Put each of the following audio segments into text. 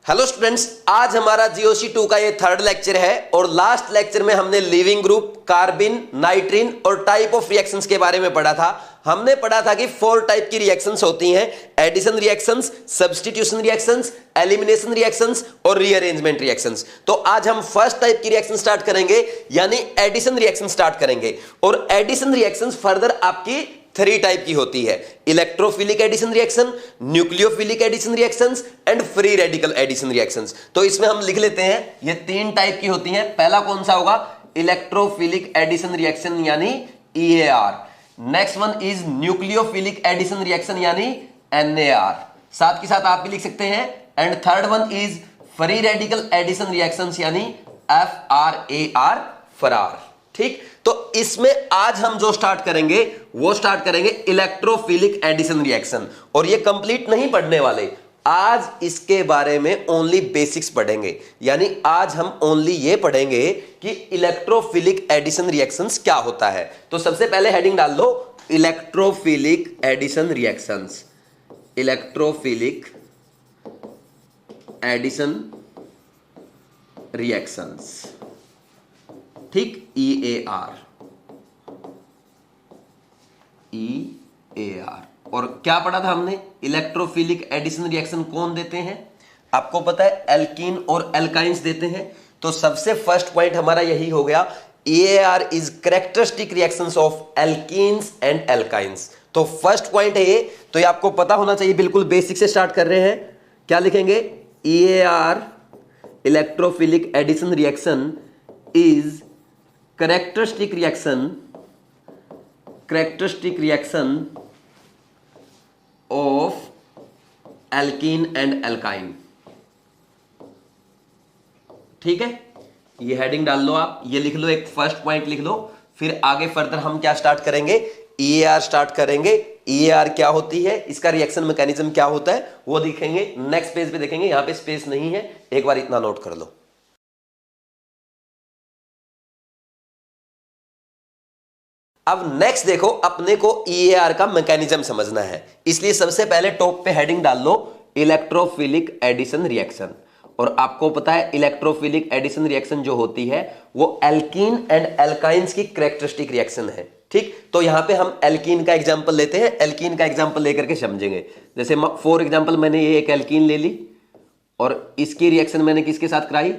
Hello students, आज हमारा GOC 2 का ये थर्ड लेक्चर है और लास्ट लेक्चर में हमने लिविंग ग्रुप, कार्बिन, नाइट्रीन और टाइप ऑफ रिएक्शंस के बारे में पढ़ा था। हमने पढ़ा था कि 4 टाइप की रिएक्शंस होती हैं: addition reactions, substitution reactions, elimination reactions और रीअरेंजमेंट रिएक्शंस। तो आज हम फर्स्ट टाइप की रिएक्शन स्टार्ट करेंगे, यानी एडिशन रिएक्शन स्टार्ट करेंगे। और एडिशन रिएक्शंस फर्दर आपकी 3 टाइप की होती है: electrophilic addition reaction, nucleophilic addition reactions and free radical addition reactions. तो इसमें हम लिख लेते हैं, ये 3 टाइप की होती हैं। पहला कौन सा होगा? इलेक्ट्रोफिलिक एडिशन रिएक्शन यानी EAR। Next one is nucleophilic addition reaction यानी NAR। साथ के साथ आप भी लिख सकते हैं। And third one is free radical addition reactions यानी FRAR, फरार। ठीक, तो इसमें आज हम जो स्टार्ट करेंगे वो स्टार्ट करेंगे इलेक्ट्रोफिलिक एडिशन रिएक्शन। और ये कंप्लीट नहीं पढ़ने वाले, आज इसके बारे में ओनली बेसिक्स पढ़ेंगे। यानी आज हम ओनली ये पढ़ेंगे कि इलेक्ट्रोफिलिक एडिशन रिएक्शंस क्या होता है। तो सबसे पहले हेडिंग डाल लो, electrophilic addition reactions. Electrophilic addition reactions, ठीक, EAR। और क्या पढ़ा था हमने? इलेक्ट्रोफिलिक एडिशन रिएक्शन कौन देते हैं? आपको पता है, एल्कीन और एल्काइंस देते हैं। तो सबसे फर्स्ट पॉइंट हमारा यही हो गया, EAR is characteristic reactions of alkenes and alkynes. तो फर्स्ट पॉइंट है ये, तो ये आपको पता होना चाहिए। बिल्कुल बेसिक से स्टार्ट कर रहे हैं। क्या लिखेंगे? EAR electrophilic addition reaction is characteristic reaction of alkene and alkyne। ठीक है, ये हेडिंग डाल लो आप, ये लिख लो, एक फर्स्ट पॉइंट लिख लो। फिर आगे फर्दर हम क्या स्टार्ट करेंगे? EAR स्टार्ट करेंगे। EAR क्या होती है, इसका रिएक्शन मैकेनिज्म क्या होता है वो देखेंगे। नेक्स्ट पेज पे देखेंगे, यहां पे स्पेस नहीं है, एक बार इतना नोट कर लो। अब नेक्स्ट देखो, अपने को EAR का मैकेनिज्म समझना है, इसलिए सबसे पहले टॉप पे हेडिंग डाल लो, इलेक्ट्रोफिलिक एडिशन रिएक्शन। और आपको पता है इलेक्ट्रोफिलिक एडिशन रिएक्शन जो होती है वो एल्कीन एंड एल्काइंस की कैरेक्टरिस्टिक रिएक्शन है। ठीक, तो यहां पे हम एल्कीन का एग्जांपल लेते हैं। एल्कीन का एग्जांपल लेकर के समझेंगे। जैसे फॉर एग्जांपल, मैंने ये एक एल्कीन ले ली और इसकी रिएक्शन मैंने किसके साथ कराई?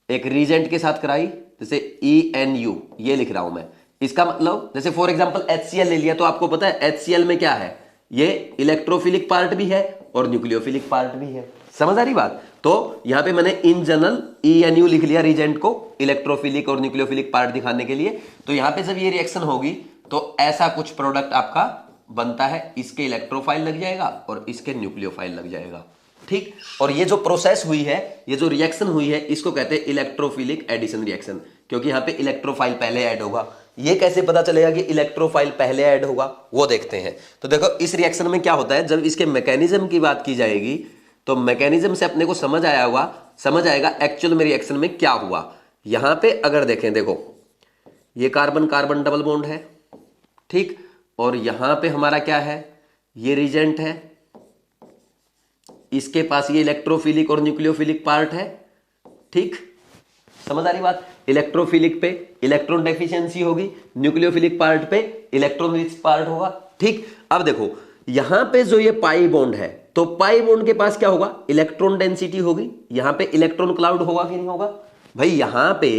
एक रीजेंट के साथ कराई, जैसे ENU, ये लिख रहा हूं मैं। इसका मतलब जैसे फॉर एग्जांपल HCl ले लिया, तो आपको पता है HCl में क्या है? ये इलेक्ट्रोफिलिक पार्ट भी है और न्यूक्लियोफिलिक पार्ट भी है। समझ आ रही बात? तो यहां पे मैंने इन जनरल ENU लिख लिया रीजेंट को, इलेक्ट्रोफिलिक और न्यूक्लियोफिलिक पार्ट दिखाने के लिए। तो यहां पे जब ये रिएक्शन होगी तो ऐसा कुछ प्रोडक्ट आपका बनता है। इसके इलेक्ट्रोफाइल लग जाएगा और इसके न्यूक्लियोफाइल लग जाएगा। ठीक, और ये जो प्रोसेस हुई है, ये जो रिएक्शन हुई है, इसको कहते हैं इलेक्ट्रोफिलिक एडिशन रिएक्शन, क्योंकि यहां पे इलेक्ट्रोफाइल पहले ऐड होगा। ये कैसे पता चलेगा कि इलेक्ट्रोफाइल पहले ऐड होगा, वो देखते हैं। तो देखो, इस रिएक्शन में क्या होता है, जब इसके मैकेनिज्म की बात की जाएगी तो मैकेनिज्म से अपने को समझ आएगा एक्चुअल में रिएक्शन में क्या हुआ। यहां पे अगर देखें, देखो ये कार्बन कार्बन डबल बॉन्ड है, ठीक, और यहां पे हमारा क्या है? ये रीजेंट है, इसके पास ये इलेक्ट्रोफिलिक और न्यूक्लियोफिलिक पार्ट है। ठीक, समझ आ रही बात? इलेक्ट्रोफिलिक पे इलेक्ट्रॉन डेफिशिएंसी होगी, न्यूक्लियोफिलिक पार्ट पे इलेक्ट्रॉन रिच पार्ट होगा। ठीक, अब देखो यहां पे जो ये पाई बॉन्ड है, तो पाई बॉन्ड के पास क्या होगा? इलेक्ट्रॉन डेंसिटी होगी। यहां पे इलेक्ट्रॉन क्लाउड होगा कि नहीं होगा भाई? यहां पे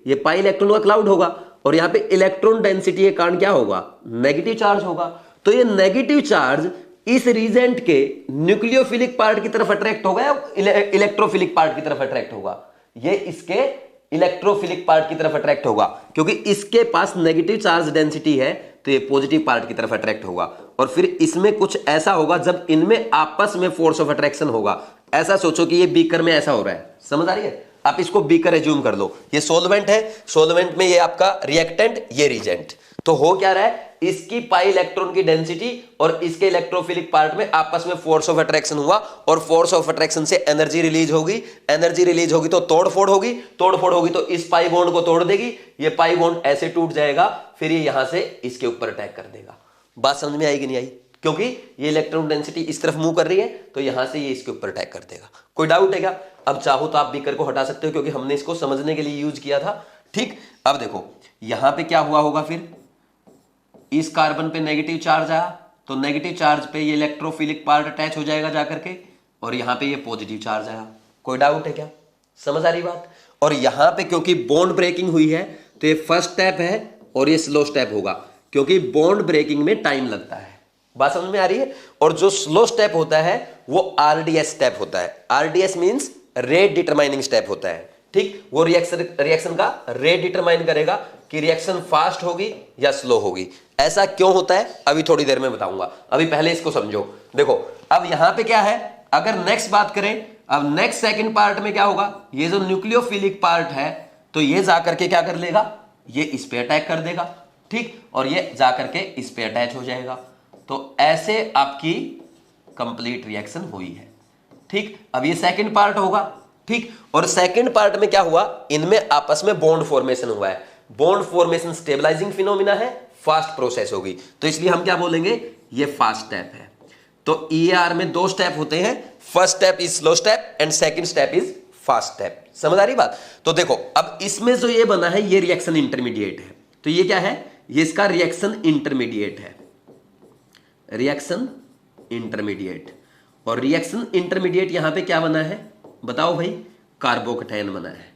ये पाई इलेक्ट्रॉन का क्लाउड होगा और यहां पे इलेक्ट्रॉन डेंसिटी के कारण क्या होगा? नेगेटिव चार्ज होगा। तो ये नेगेटिव चार्ज इस रीजेंट के न्यूक्लियोफिलिक पार्ट की तरफ अट्रैक्ट होगा या इलेक्ट्रोफिलिक पार्ट की तरफ अट्रैक्ट होगा? ये इसके इलेक्ट्रोफिलिक पार्ट की तरफ अट्रैक्ट होगा, क्योंकि इसके पास नेगेटिव चार्ज डेंसिटी है, तो ये पॉजिटिव पार्ट की तरफ अट्रैक्ट होगा। और फिर इसमें कुछ ऐसा होगा जब इनमें आपस में फोर्स ऑफ अट्रैक्शन होगा। ऐसा सोचो कि ये बीकर में ऐसा हो रहा है, समझ आ रही है? आप इसको बीकर एज्यूम कर लो, ये सोलवेंट है, सोलवेंट में ये आपका रिएक्टेंट, ये रिजेंट। तो हो क्या रहा है? इसकी पाई इलेक्ट्रॉन की डेंसिटी और इसके इलेक्ट्रोफिलिक पार्ट में आपस में फोर्स ऑफ अट्रैक्शन हुआ और फोर्स ऑफ अट्रैक्शन से एनर्जी रिलीज होगी। एनर्जी रिलीज होगी तो तोड़फोड़ होगी, तोड़फोड़ होगी तो इस पाई बॉन्ड को तोड़ देगी, ये पाई बॉन्ड ऐसे टूट जाएगा, फिर ये यहां से इसके ऊपर अटैक कर देगा। बात समझ में आएगी नहीं आई? क्योंकि ये इलेक्ट्रॉन डेंसिटी इस तरफ मूव कर रही है, तो यहां से ये इसके ऊपर अटैक कर देगा। कोई डाउट है क्या? अब चाहो तो आप बीकर को हटा सकते हो, क्योंकि हमने इसको समझने के लिए यूज किया था। ठीक, अब देखो यहां पे क्या हुआ होगा, फिर इस कार्बन पे नेगेटिव चार्ज आया, तो नेगेटिव चार्ज पे ये इलेक्ट्रोफिलिक पार्ट अटैच हो जाएगा जाकर के, और यहां पे ये पॉजिटिव चार्ज आया। कोई डाउट है क्या? समझ आ रही बात? और यहां पे क्योंकि बॉन्ड ब्रेकिंग हुई है, तो ये फर्स्ट स्टेप है और ये स्लो स्टेप होगा, क्योंकि बॉन्ड ब्रेकिंग में टाइम लगता है। बात समझ में आ रही है? और जो स्लो स्टेप होता है वो आरडीएस स्टेप होता है। RDS means rate determining step होता है। ठीक, वो रिएक्शन का रेट डिटरमाइन करेगा कि रिएक्शन फास्ट होगी या स्लो होगी। ऐसा क्यों होता है अभी थोड़ी देर में बताऊंगा, अभी पहले इसको समझो। देखो अब यहां पे क्या है, अगर नेक्स्ट बात करें, अब नेक्स्ट सेकंड पार्ट में क्या होगा, ये जो न्यूक्लियोफिलिक पार्ट है, तो ये जाकर के क्या कर लेगा, ये इस पे अटैक कर देगा। ठीक, और ये जाकर के इस पे अटैच हो जाएगा। तो ऐसे आपकी कंप्लीट रिएक्शन हुई है। ठीक, अब ये सेकंड पार्ट होगा। ठीक, और सेकंड पार्ट में क्या हुआ, इनमें आपस में बॉन्ड फॉर्मेशन हुआ है। बॉन्ड फॉर्मेशन स्टेबलाइजिंग फिनोमिना है, फास्ट प्रोसेस होगी, तो इसलिए हम क्या बोलेंगे, ये फास्ट स्टेप है। तो ईआर में दो स्टेप होते हैं, first step is slow step and second step is fast step. समझ आ रही बात? तो देखो अब इसमें जो ये बना है ये रिएक्शन इंटरमीडिएट है। तो ये क्या है, ये इसका रिएक्शन इंटरमीडिएट है, रिएक्शन इंटरमीडिएट। और रिएक्शन इंटरमीडिएट यहां पे क्या बना है बताओ भाई, कार्बोकैटायन बना है।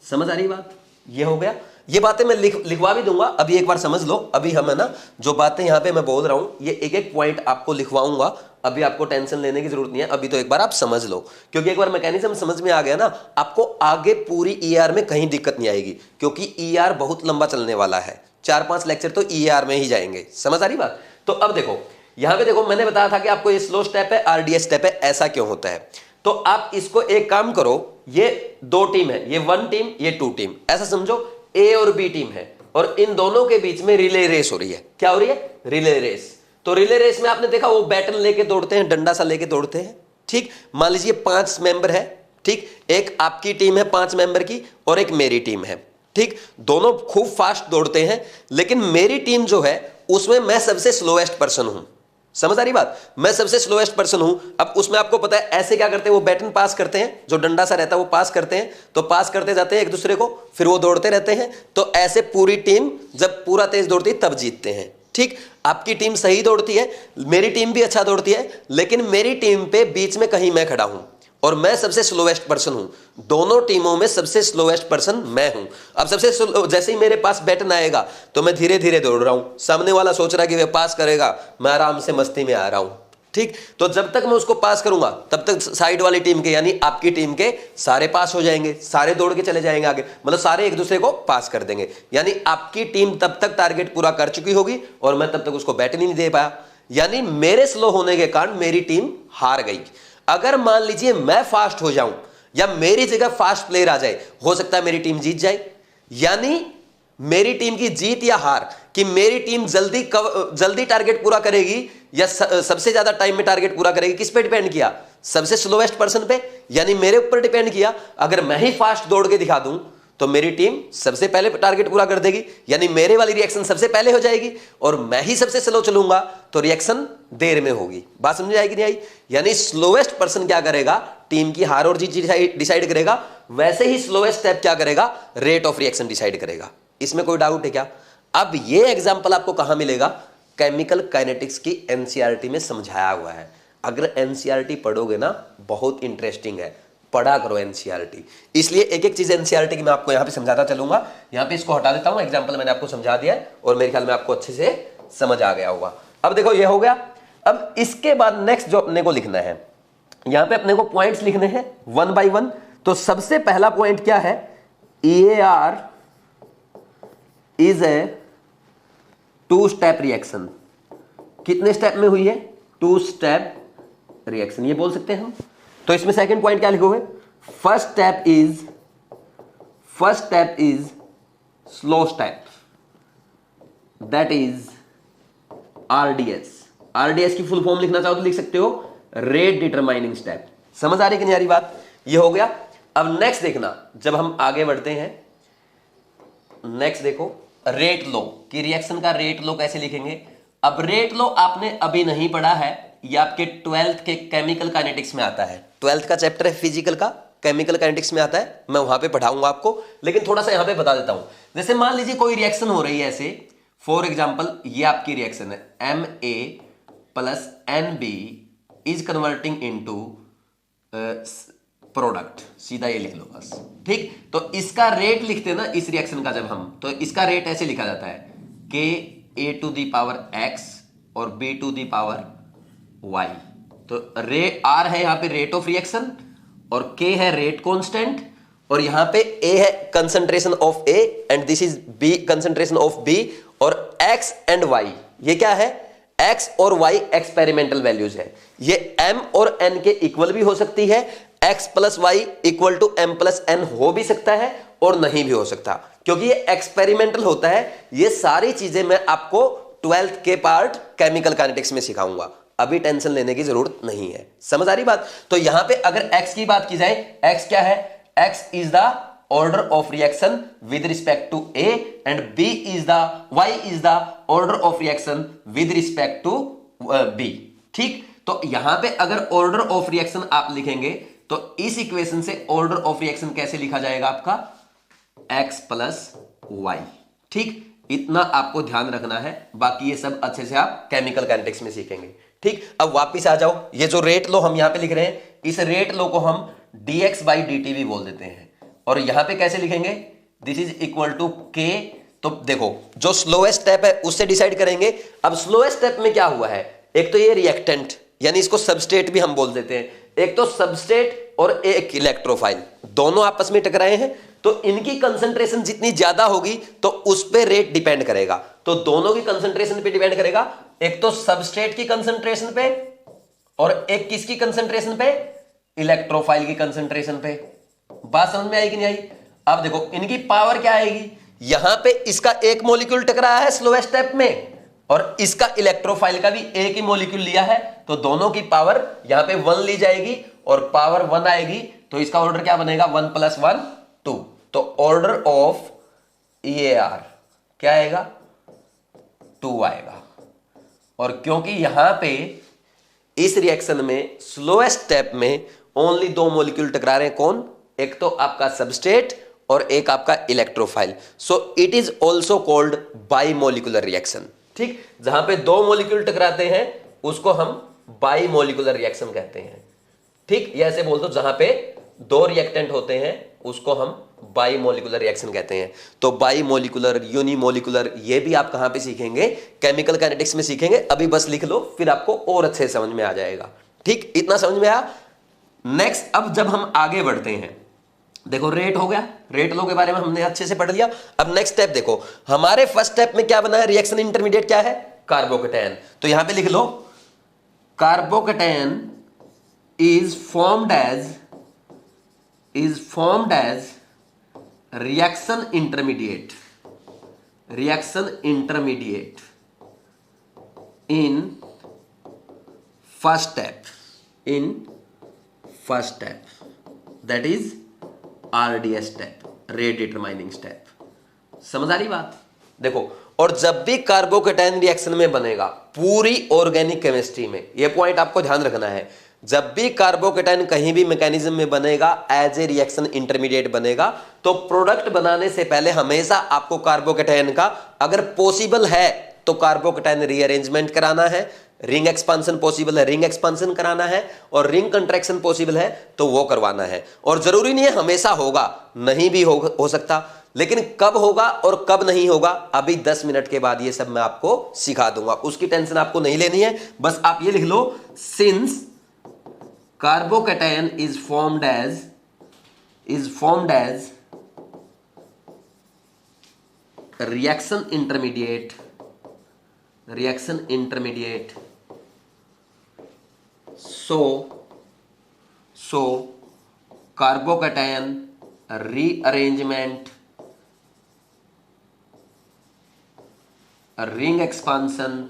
समझ आ रही बात? ये हो गया। ये बातें मैं लिखवा भी दूंगा, अभी एक बार समझ लो। अभी हम है ना जो बातें यहां पे मैं बोल रहा हूं, ये एक एक पॉइंट आपको लिखवाऊंगा। अभी आपको टेंशन लेने की जरूरत नहीं है, अभी तो एक बार आप समझ लो, क्योंकि एक बार मैकेनिज्म समझ में आ गया ना, आपको आगे पूरी ईआर में कहीं दिक्कत नहीं आएगी, क्योंकि ईआर बहुत लंबा चलने वाला है। 4-5 लेक्चर तो ईआर में ही जाएंगे। समझ आ रही बात? तो अब देखो यहां पे देखो, मैंने बताया था कि आपको ये स्लो स्टेप है, आरडीएस स्टेप है। ऐसा क्यों होता है? तो आप इसको एक काम करो, ये दो टीम है, ये 1 टीम, ये 2 टीम, ऐसा समझो ए और बी टीम है, और इन दोनों के बीच में रिले रेस हो रही है। क्या हो रही है? Relay race. तो रिले रेस में आपने देखा वो बैटन लेके दौड़ते हैं, डंडा सा लेके दौड़ते हैं। ठीक, मान लीजिए 5 मेंबर है। ठीक, एक आपकी टीम है 5 मेंबर की और एक मेरी टीम है। ठीक, दोनों खूब फास्ट दौड़ते हैं, लेकिन मेरी टीम जो है उसमें मैं सबसे स्लोएस्ट पर्सन हूं। समझ आ रही बात? मैं सबसे स्लोएस्ट पर्सन हूं। अब उसमें आपको पता है ऐसे क्या करते हैं, वो बैटन पास करते हैं, जो डंडा सा रहता है वो पास करते हैं, तो पास करते जाते हैं एक दूसरे को, फिर वो दौड़ते रहते हैं। तो ऐसे पूरी टीम जब पूरा तेज दौड़ती है तब जीतते हैं। ठीक, आपकी टीम सही दौड़ती है, मेरी टीम भी अच्छा दौड़ती है, लेकिन मेरी टीम पे बीच में कहीं मैं खड़ा हूं और मैं सबसे स्लोएस्ट पर्सन हूं। दोनों टीमों में सबसे स्लोएस्ट पर्सन मैं हूं। अब सबसे जैसे ही मेरे पास बैटन आएगा तो मैं धीरे धीरे दौड़ रहा हूं, सामने वाला सोच रहा है कि वह पास करेगा, मैं आराम से मस्ती में आ रहा हूं। ठीक, तो जब तक मैं उसको पास करूंगा तब तक साइड वाली टीम के यानी आपकी टीम के सारे पास हो जाएंगे, सारे दौड़ के चले जाएंगे आगे, मतलब सारे एक दूसरे को पास कर देंगे। यानी आपकी टीम तब तक टारगेट पूरा कर चुकी होगी और मैं तब तक उसको बैटन ही नहीं दे पाया, यानी मेरे स्लो होने के कारण मेरी टीम हार गई। अगर मान लीजिए मैं फास्ट हो जाऊं या मेरी जगह फास्ट प्लेयर आ जाए, हो सकता है मेरी टीम जीत जाए। यानी मेरी टीम की जीत या हार, कि मेरी टीम जल्दी टारगेट पूरा करेगी या सबसे ज्यादा टाइम में टारगेट पूरा करेगी, किस पे डिपेंड किया? सबसे स्लोएस्ट पर्सन पे, यानी मेरे ऊपर डिपेंड किया। अगर मैं ही फास्ट दौड़ के दिखा दूं तो मेरी टीम सबसे पहले टारगेट पूरा कर देगी, यानी मेरे वाली रिएक्शन सबसे पहले हो जाएगी, और मैं ही सबसे स्लो चलूंगा तो रिएक्शन देर में होगी। बात समझ आएगी नहीं आई? यानी स्लोएस्ट पर्सन क्या करेगा? टीम की हार और जीत डिसाइड करेगा। वैसे ही स्लोएस्ट स्टेप क्या करेगा? रेट ऑफ रिएक्शन डिसाइड करेगा। इसमें कोई डाउट है क्या? अब ये एग्जांपल आपको कहां मिलेगा? केमिकल काइनेटिक्स की एनसीईआरटी में समझाया हुआ है। अगर एनसीईआरटी पढ़ोगे ना, बहुत इंटरेस्टिंग है, पढ़ा करो एनसीईआरटी। इसलिए एक एक चीज एनसीईआरटी की मैं आपको यहां पे समझाता चलूंगा। यहां पे इसको हटा देता हूं, एग्जांपल मैंने आपको समझा दिया है और मेरे ख्याल में आपको अच्छे से समझ आ गया होगा। अब देखो ये हो गया। अब इसके बाद नेक्स्ट जो अपने को लिखना है, यहां पे अपने को पॉइंट्स लिखने हैं 1 by 1। तो सबसे पहला पॉइंट क्या है? EAR is a 2 step reaction. कितने स्टेप में हुई है? 2 स्टेप रिएक्शन, ये बोल सकते हैं हम। तो इसमें सेकंड पॉइंट क्या लिखोगे? First step is slow step, that is RDS. RDS की फुल फॉर्म लिखना चाहो तो लिख सकते हो, रेट डिटरमाइनिंग स्टेप। समझ आ रही कि नहीं आ रही बात? ये हो गया। अब नेक्स्ट देखना, जब हम आगे बढ़ते हैं, नेक्स्ट देखो रेट लो कि रिएक्शन का रेट लो कैसे लिखेंगे। अब रेट लॉ आपने अभी नहीं पढ़ा है, ये आपके 12th के केमिकल काइनेटिक्स में आता है। 12th का चैप्टर है फिजिकल का, केमिकल काइनेटिक्स में आता है, मैं वहां पे पढ़ाऊंगा आपको, लेकिन थोड़ा सा यहां पे बता देता हूं। जैसे मान लीजिए कोई रिएक्शन हो रही है ऐसे, फॉर एग्जाम्पल ये आपकी रिएक्शन है Ma plus NB is converting into product, सीधा ये लिख लो बस, ठीक। तो इसका रेट लिखते हैं ना इस रिएक्शन का जब हम, तो इसका रेट ऐसे लिखा जाता है Ka to the power x और B to the power y। तो R है यहाँ पे रेट ऑफ रिएक्शन, और K है रेट कांस्टेंट, और यहाँ पे A है concentration of A and this is B concentration of B, और X एंड Y ये क्या है, X और Y एक्सपेरिमेंटल वैल्यूज है। ये M और N के इक्वल भी हो सकती है, X plus y equal to M plus N हो भी सकता है और नहीं भी हो सकता, क्योंकि ये एक्सपेरिमेंटल होता है। ये सारी चीजें मैं आपको 12th के पार्ट केमिकल काइनेटिक्स में सिखाऊंगा, अभी टेंशन लेने की जरूरत नहीं है। समझ आ रही बात। तो यहां पे अगर X की बात की जाए, X क्या है, X is the order of reaction with respect to A and Y is the order of reaction with respect to B, ठीक। तो यहां पे अगर ऑर्डर ऑफ रिएक्शन आप लिखेंगे तो इस इक्वेशन से ऑर्डर ऑफ रिएक्शन कैसे लिखा जाएगा आपका, X प्लस वाई, ठीक। इतना आपको ध्यान रखना है, बाकी ये सब अच्छे से आप केमिकल काइनेटिक्स में सीखेंगे, ठीक। अब वापिस आ जाओ, ये जो रेट लो हम यहां पे लिख रहे हैं, इस रेट लो को हम dx बाई dt भी बोल देते हैं, और यहां पे कैसे लिखेंगे, this is equal to K। तो देखो जो स्लोएस्ट स्टेप है उससे डिसाइड करेंगे। अब स्लोएस्ट स्टेप में क्या हुआ है, एक तो ये रिएक्टेंट यानी इसको सबस्ट्रेट भी हम बोल देते हैं, एक तो सबस्ट्रेट और एक इलेक्ट्रोफाइल दोनों आपस में टकराए हैं, तो इनकी कंसंट्रेशन जितनी ज्यादा होगी तो उस पे रेट डिपेंड करेगा। तो दोनों की कंसंट्रेशन पे डिपेंड करेगा, एक तो सबस्ट्रेट की कंसंट्रेशन पे और एक किसकी कंसंट्रेशन पे, इलेक्ट्रोफाइल की कंसंट्रेशन पे। बात समझ में आई कि नहीं आई। अब देखो इनकी पावर क्या आएगी, यहां पे इसका एक मॉलिक्यूल टकराया है स्लोएस्ट स्टेप में, और इसका इलेक्ट्रोफाइल का भी एक ही मॉलिक्यूल लिया है, तो दोनों की पावर यहां पे 1 ली जाएगी और पावर 1 आएगी, तो इसका ऑर्डर क्या बनेगा, 1 प्लस 1 2। तो ऑर्डर ऑफ EAR क्या आएगा, 2 आएगा। और क्योंकि यहां पे इस रिएक्शन में स्लोएस्ट स्टेप में ओनली 2 मॉलिक्यूल टकरा रहे हैं, कौन, एक तो आपका सबस्ट्रेट और एक आपका electrophile, so it is also called bimolecular reaction, ठीक। जहां पे 2 मॉलिक्यूल टकराते हैं उसको हम बाइमोलिकुलर रिएक्शन कहते हैं, ठीक। ये ऐसे बोल दो, जहां पे 2 रिएक्टेंट होते हैं उसको हम बाइमोलिकुलर रिएक्शन कहते हैं। तो बाइमोलिकुलर, यूनिमोलिकुलर, ये भी आप कहां पे सीखेंगे, केमिकल काइनेटिक्स में सीखेंगे। अभी बस लिख लो, फिर आपको और अच्छे से समझ में आ जाएगा, ठीक। इतना समझ में आया। नेक्स्ट, अब जब हम आगे बढ़ते हैं, देखो रेट हो गया, रेट लो के बारे में हमने अच्छे से पढ़ लिया। अब नेक्स्ट स्टेप देखो, हमारे फर्स्ट स्टेप में क्या बना है, रिएक्शन इंटरमीडिएट क्या है, कार्बोकेटायन। तो यहां पे लिख लो, carbocation is formed as reaction intermediate in first step, that is RDS step, rate determining step। समझ आ रही बात। देखो, और जब भी कार्बोकेटायन रिएक्शन में बनेगा पूरी ऑर्गेनिक केमिस्ट्री में, यह पॉइंट आपको ध्यान रखना है, जब भी कार्बोकेटायन कहीं भी मैकेनिज्म में बनेगा एज ए रिएक्शन इंटरमीडिएट बनेगा, तो प्रोडक्ट बनाने से पहले हमेशा आपको कार्बोकेटायन का, अगर पॉसिबल है तो कार्बोकेटायन रीअरेंजमेंट कराना है, रिंग एक्सपांशन पॉसिबल है रिंग एक्सपांशन कराना है, और रिंग कंट्रैक्शन पॉसिबल है तो वो करवाना है। और जरूरी नहीं है हमेशा होगा, नहीं भी हो सकता, लेकिन कब होगा और कब नहीं होगा अभी 10 मिनट के बाद ये सब मैं आपको सिखा दूंगा, उसकी टेंशन आपको नहीं लेनी है। बस आप ये लिख लो, since carbocation is formed as reaction intermediate, so carbocation rearrangement, ring expansion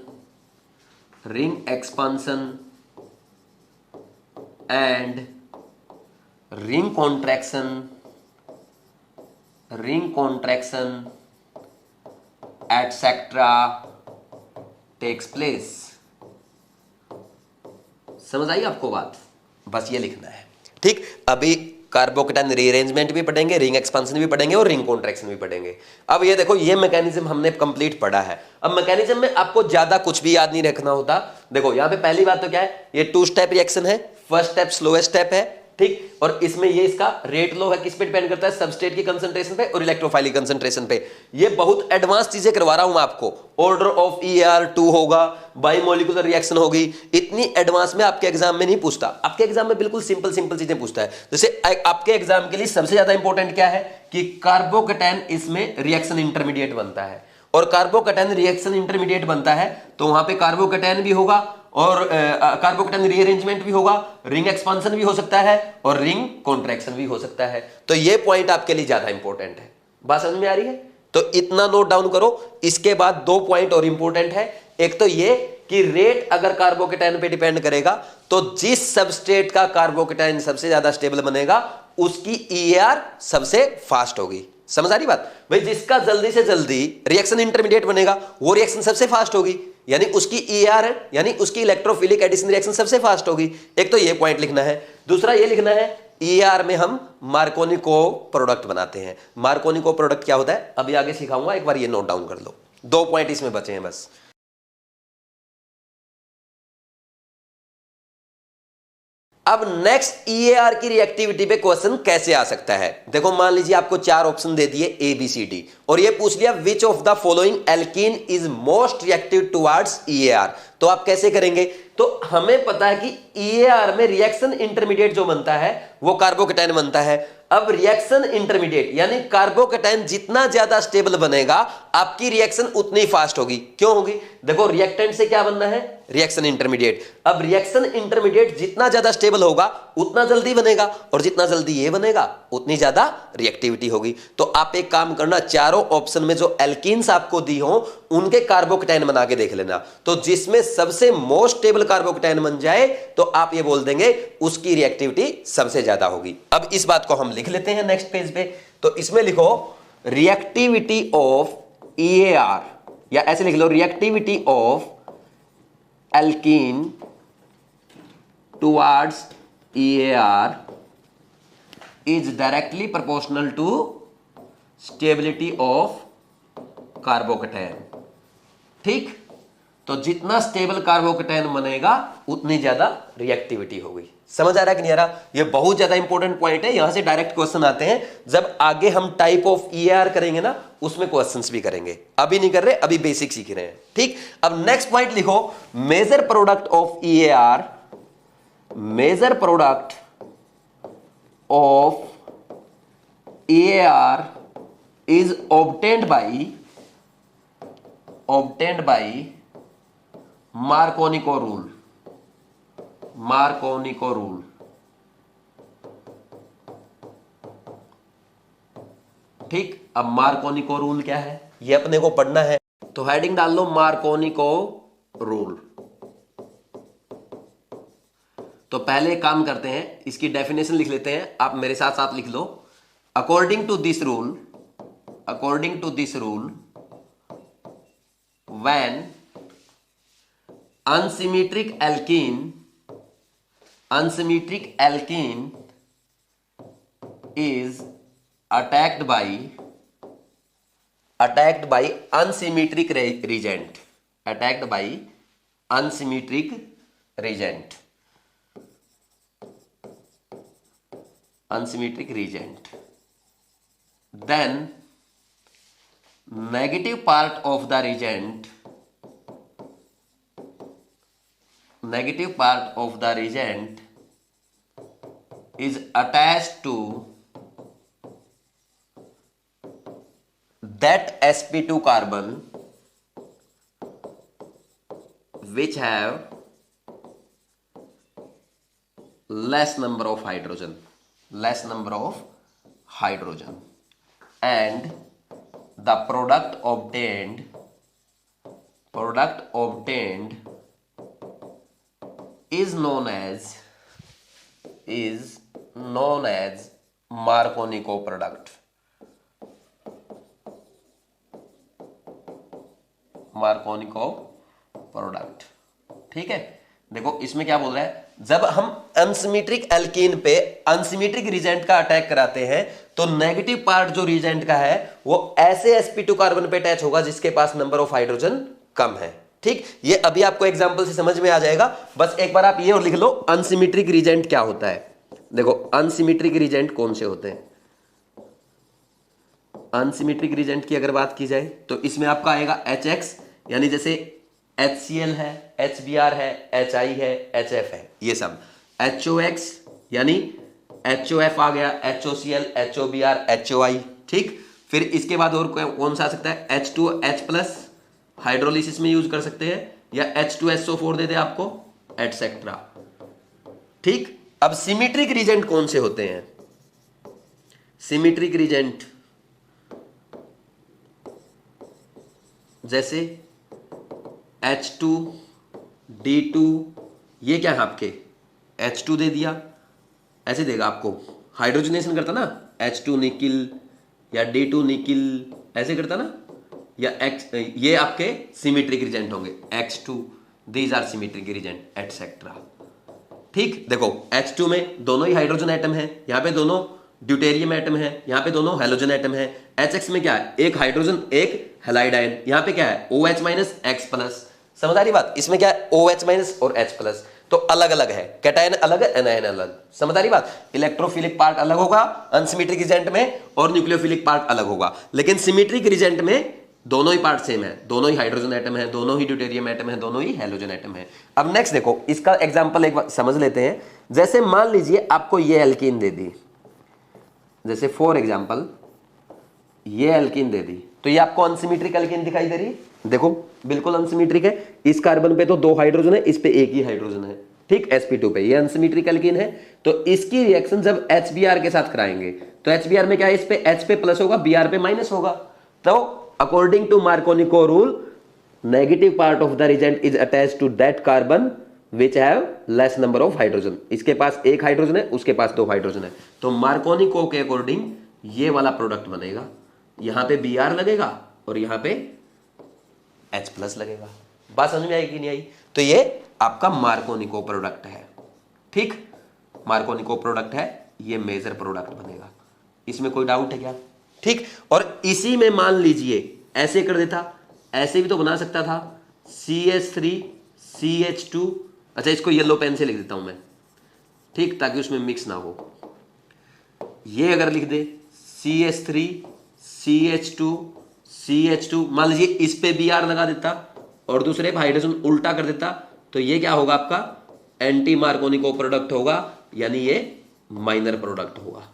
and ring contraction etc. Takes place. समझ आई आपको बात? बस ये लिखना है। ठीक, अभी कार्बोकेटाइन रीअरेंजमेंट भी पढ़ेंगे, रिंग एक्सपांशन भी पढ़ेंगे और रिंग कॉन्ट्रैक्शन भी पढ़ेंगे। अब ये देखो, ये मैकेनिज्म हमने कंप्लीट पढ़ा है। अब मैकेनिज्म में आपको ज्यादा कुछ भी याद नहीं रखना होता। देखो यहाँ पे पहली बात तो क्या है, ये 2 स्टेप रिएक्शन है। फर्स्ट स्टेप स्लोएस्ट स्टेप है, ठीक, और इसमें ये इसका रेट लो है, किस पे डिपेंड करता है, सबस्ट्रेट की कंसंट्रेशन पे और इलेक्ट्रोफाइलिक कंसंट्रेशन पे। ये बहुत एडवांस चीजें करवा रहा हूं मैं आपको। ऑर्डर ऑफ EAR2 होगा, बायोमोलिकुलर रिएक्शन होगी, इतनी एडवांस में आपके एग्जाम में नहीं पूछता। आपके एग्जाम में बिल्कुल सिंपल सिंपल चीजें पूछता है। जैसे आपके एग्जाम के लिए सबसे ज्यादा इंपॉर्टेंट क्या है कि कार्बोकेटाइन इसमें रिएक्शन इंटरमीडिएट बनता है, और कार्बोकेटाइन रिएक्शन इंटरमीडिएट बनता है तो वहां पे कार्बोकेटाइन भी होगा और कार्बोकेटाइन रीअरेंजमेंट भी होगा, रिंग एक्सपांशन भी हो सकता है और रिंग कॉन्ट्रैक्शन भी हो सकता है। तो ये पॉइंट आपके लिए ज्यादा इंपॉर्टेंट है। बात समझ में आ रही है? तो इतना नोट डाउन करो। इसके बाद 2 पॉइंट और इंपॉर्टेंट है। एक तो ये कि रेट अगर कार्बोकेटाइन पे डिपेंड करेगा तो जिस सबस्ट्रेट का कार्बोकेटाइन सबसे ज्यादा स्टेबल बनेगा उसकी EAR सबसे फास्ट होगी। समझ आ रही बात भाई? जिसका जल्दी से जल्दी रिएक्शन इंटरमीडिएट बनेगा वो रिएक्शन सबसे फास्ट होगी, यानी उसकी EAR यानी उसकी इलेक्ट्रोफिलिक एडिशन रिएक्शन सबसे फास्ट होगी। एक तो ये पॉइंट लिखना है। दूसरा ये लिखना है, EAR में हम मार्कोनिको प्रोडक्ट बनाते हैं। मार्कोनिको प्रोडक्ट क्या होता है अभी आगे सिखाऊंगा, एक बार ये नोट डाउन कर लो। 2 पॉइंट इसमें बचे हैं बस। अब नेक्स्ट EAR की रिएक्टिविटी पे क्वेश्चन कैसे आ सकता है? देखो मान लीजिए आपको 4 ऑप्शन दे दिए ABCD और ये पूछ लिया which of the following alkene is most reactive towards EAR। तो आप कैसे करेंगे? तो हमें पता है कि EAR में रिएक्शन इंटरमीडिएट जो बनता है वो कार्बोकेटाइन बनता है। अब रिएक्शन इंटरमीडिएट यानी कार्बोकेटाइन जितना ज्यादा स्टेबल बनेगा आपकी रिएक्शन उतनी फास्ट होगी। क्यों होगी? देखो रिएक्टेंट से क्या बनना है, रिएक्शन इंटरमीडिएट। अब रिएक्शन इंटरमीडिएट जितना ज्यादा स्टेबल होगा उतना जल्दी बनेगा, और जितना जल्दी ये बनेगा उतनी ज्यादा रिएक्टिविटी होगी। तो आप एक काम करना, चारों ऑप्शन में जो एल्कीन्स आपको दी हो उनके कार्बोकेटाइन बना के देख लेना। तो जिसमें सबसे मोस्ट स्टेबल कार्बोकेटाइन बन जाए तो आप ये बोल देंगे उसकी रिएक्टिविटी सबसे ज्यादा होगी। अब इस बात को हम लिख लेते हैं नेक्स्ट पेज पे। तो इसमें लिखो रिएक्टिविटी ऑफ EAR, या ऐसे लिख लो reactivity of alkene towards EAR is directly proportional to stability of carbocation. ठीक, तो जितना स्टेबल कार्बोकेटाइन बनेगा उतनी ज्यादा रिएक्टिविटी होगी। समझ आ रहा है कि नहीं आ रहा? ये बहुत ज्यादा इंपॉर्टेंट पॉइंट है, यहां से डायरेक्ट क्वेश्चन आते हैं। जब आगे हम टाइप ऑफ EAR करेंगे ना उसमें क्वेश्चंस भी करेंगे, अभी नहीं कर रहे, अभी बेसिक सीख रहे हैं। ठीक, अब नेक्स्ट पॉइंट लिखो major product of EAR, major product of EAR is obtained by Marconico rule। Marconico rule। ठीक, अब मार्कोनिको रूल क्या है ये अपने को पढ़ना है, तो हेडिंग डाल लो मार्कोनिको रूल। तो पहले काम करते हैं, इसकी डेफिनेशन लिख लेते हैं, आप मेरे साथ साथ लिख लो। According to this rule, according to this rule, when unsymmetric alkene is attacked by unsymmetric reagent, attacked by unsymmetric reagent, then negative part of the reagent is attached to that sp2 carbon which have less number of hydrogen, and the product obtained is known as Marconico product। Marconico product. ठीक है, देखो इसमें क्या बोल रहा है, जब हम अनसिमेट्रिक एल्कीन पे अनसिमेट्रिक रिजेंट का अटैक कराते हैं तो नेगेटिव पार्ट जो रिजेंट का है वो ऐसे sp2 कार्बन पे अटैच होगा जिसके पास नंबर ऑफ हाइड्रोजन कम है। ठीक, ये अभी आपको एग्जांपल से समझ में आ जाएगा। बस एक बार आप ये और लिख लो अनसिमेट्रिक रिजेंट क्या होता है। देखो अनसिमेट्रिक रिजेंट कौन से होते हैं। अनसिमेट्रिक रिजेंट की अगर बात की जाए तो इसमें आपका आएगा HX, यानी जैसे HCl है, HBr है, HI है, HF है, ये सब। HOX यानी HOF आ गया, HOCl, HOBr, HOI। ठीक, फिर इसके बाद और कौन सा आ सकता है, H2H+, हाइड्रोलिसिस में यूज कर सकते हैं, या H2SO4 दे दे आपको, एटसेट्रा। ठीक, अब सिमेट्रिक रिजेंट कौन से होते हैं। सिमेट्रिक रिजेंट जैसे H2, D2, ये क्या है आपके, H2 दे दिया, ऐसे देगा आपको, हाइड्रोजनेशन करता ना, H2 निकिल या D2 निकिल, ऐसे करता ना, या X, ये आपके सिमेट्रिक रिजेंट होंगे, X2, these are symmetric reagent etcetera. ठीक, देखो H2 में दोनों ही हाइड्रोजन एटम है, यहाँ पे दोनों ड्यूटेरियम एटम है, यहाँ पे दोनों हेलोजन एटम है। HX में क्या है, एक हाइड्रोजन एक हैलाइड आयन, यहाँ पे क्या है OH माइनस X+। समझ आ रही बात, इसमें क्या है OH माइनस और H+, तो अलग अलग है, कैटायन अलग है, एनायन अलग। समझ आ रही बात, इलेक्ट्रोफिलिक पार्ट अलग होगा अनसिमेट्रिक रिजेंट में और न्यूक्लियोफिलिक पार्ट अलग होगा, लेकिन सिमेट्रिक रिजेंट में दोनों ही पार्ट सेम है, दोनों ही हाइड्रोजन एटम है, दोनों ही ड्यूटेरियम एटम है, दोनों ही हेलोजन एटम है। अब नेक्स्ट देखो इसका एग्जांपल एक बार समझ लेते हैं। जैसे मान लीजिए आपको ये एल्कीन दे दी, जैसे फॉर एग्जांपल ये एल्कीन दे दी, तो ये आपको अनसिमेट्रिक एल्कीन दिखाई दे रही है। देखो बिल्कुल अनसिमेट्रिक है, इस कार्बन पे तो 2 हाइड्रोजन है, इस पे एक ही हाइड्रोजन है। ठीक, sp2 पे ये अनसिमेट्रिक एल्कीन है, तो इसकी रिएक्शन जब HBr के साथ कराएंगे तो HBr में क्या है, इस पे H पे प्लस होगा, Br पे माइनस होगा। तो according to Markovnikov rule negative part of the reagent is attached to that carbon which have less number of hydrogen. इसके पास एक हाइड्रोजन है, उसके पास 2 हाइड्रोजन है, तो मार्कोनिको के अकॉर्डिंग ये वाला प्रोडक्ट बनेगा। यहां पे Br लगेगा और यहां पे H+ लगेगा। बात समझ में आएगी कि नहीं आई। तो ये आपका मार्कोनिको प्रोडक्ट है। ठीक, मार्कोनिको प्रोडक्ट है, ये मेजर प्रोडक्ट बनेगा, इसमें कोई डाउट है क्या। ठीक, और इसी में मान लीजिए ऐसे कर देता, ऐसे भी तो बना सकता था, CH3 CH2, अच्छा इसको येलो पेन से लिख देता हूं मैं, ठीक, ताकि उसमें मिक्स ना हो। ये अगर लिख दे CH3 CH2 CH2, मान लीजिए इस पे Br लगा देता और दूसरे पे हाइड्रोजन उल्टा कर देता, तो ये क्या होगा आपका एंटी मार्कोनिको प्रोडक्ट होगा, यानी ये माइनर प्रोडक्ट होगा।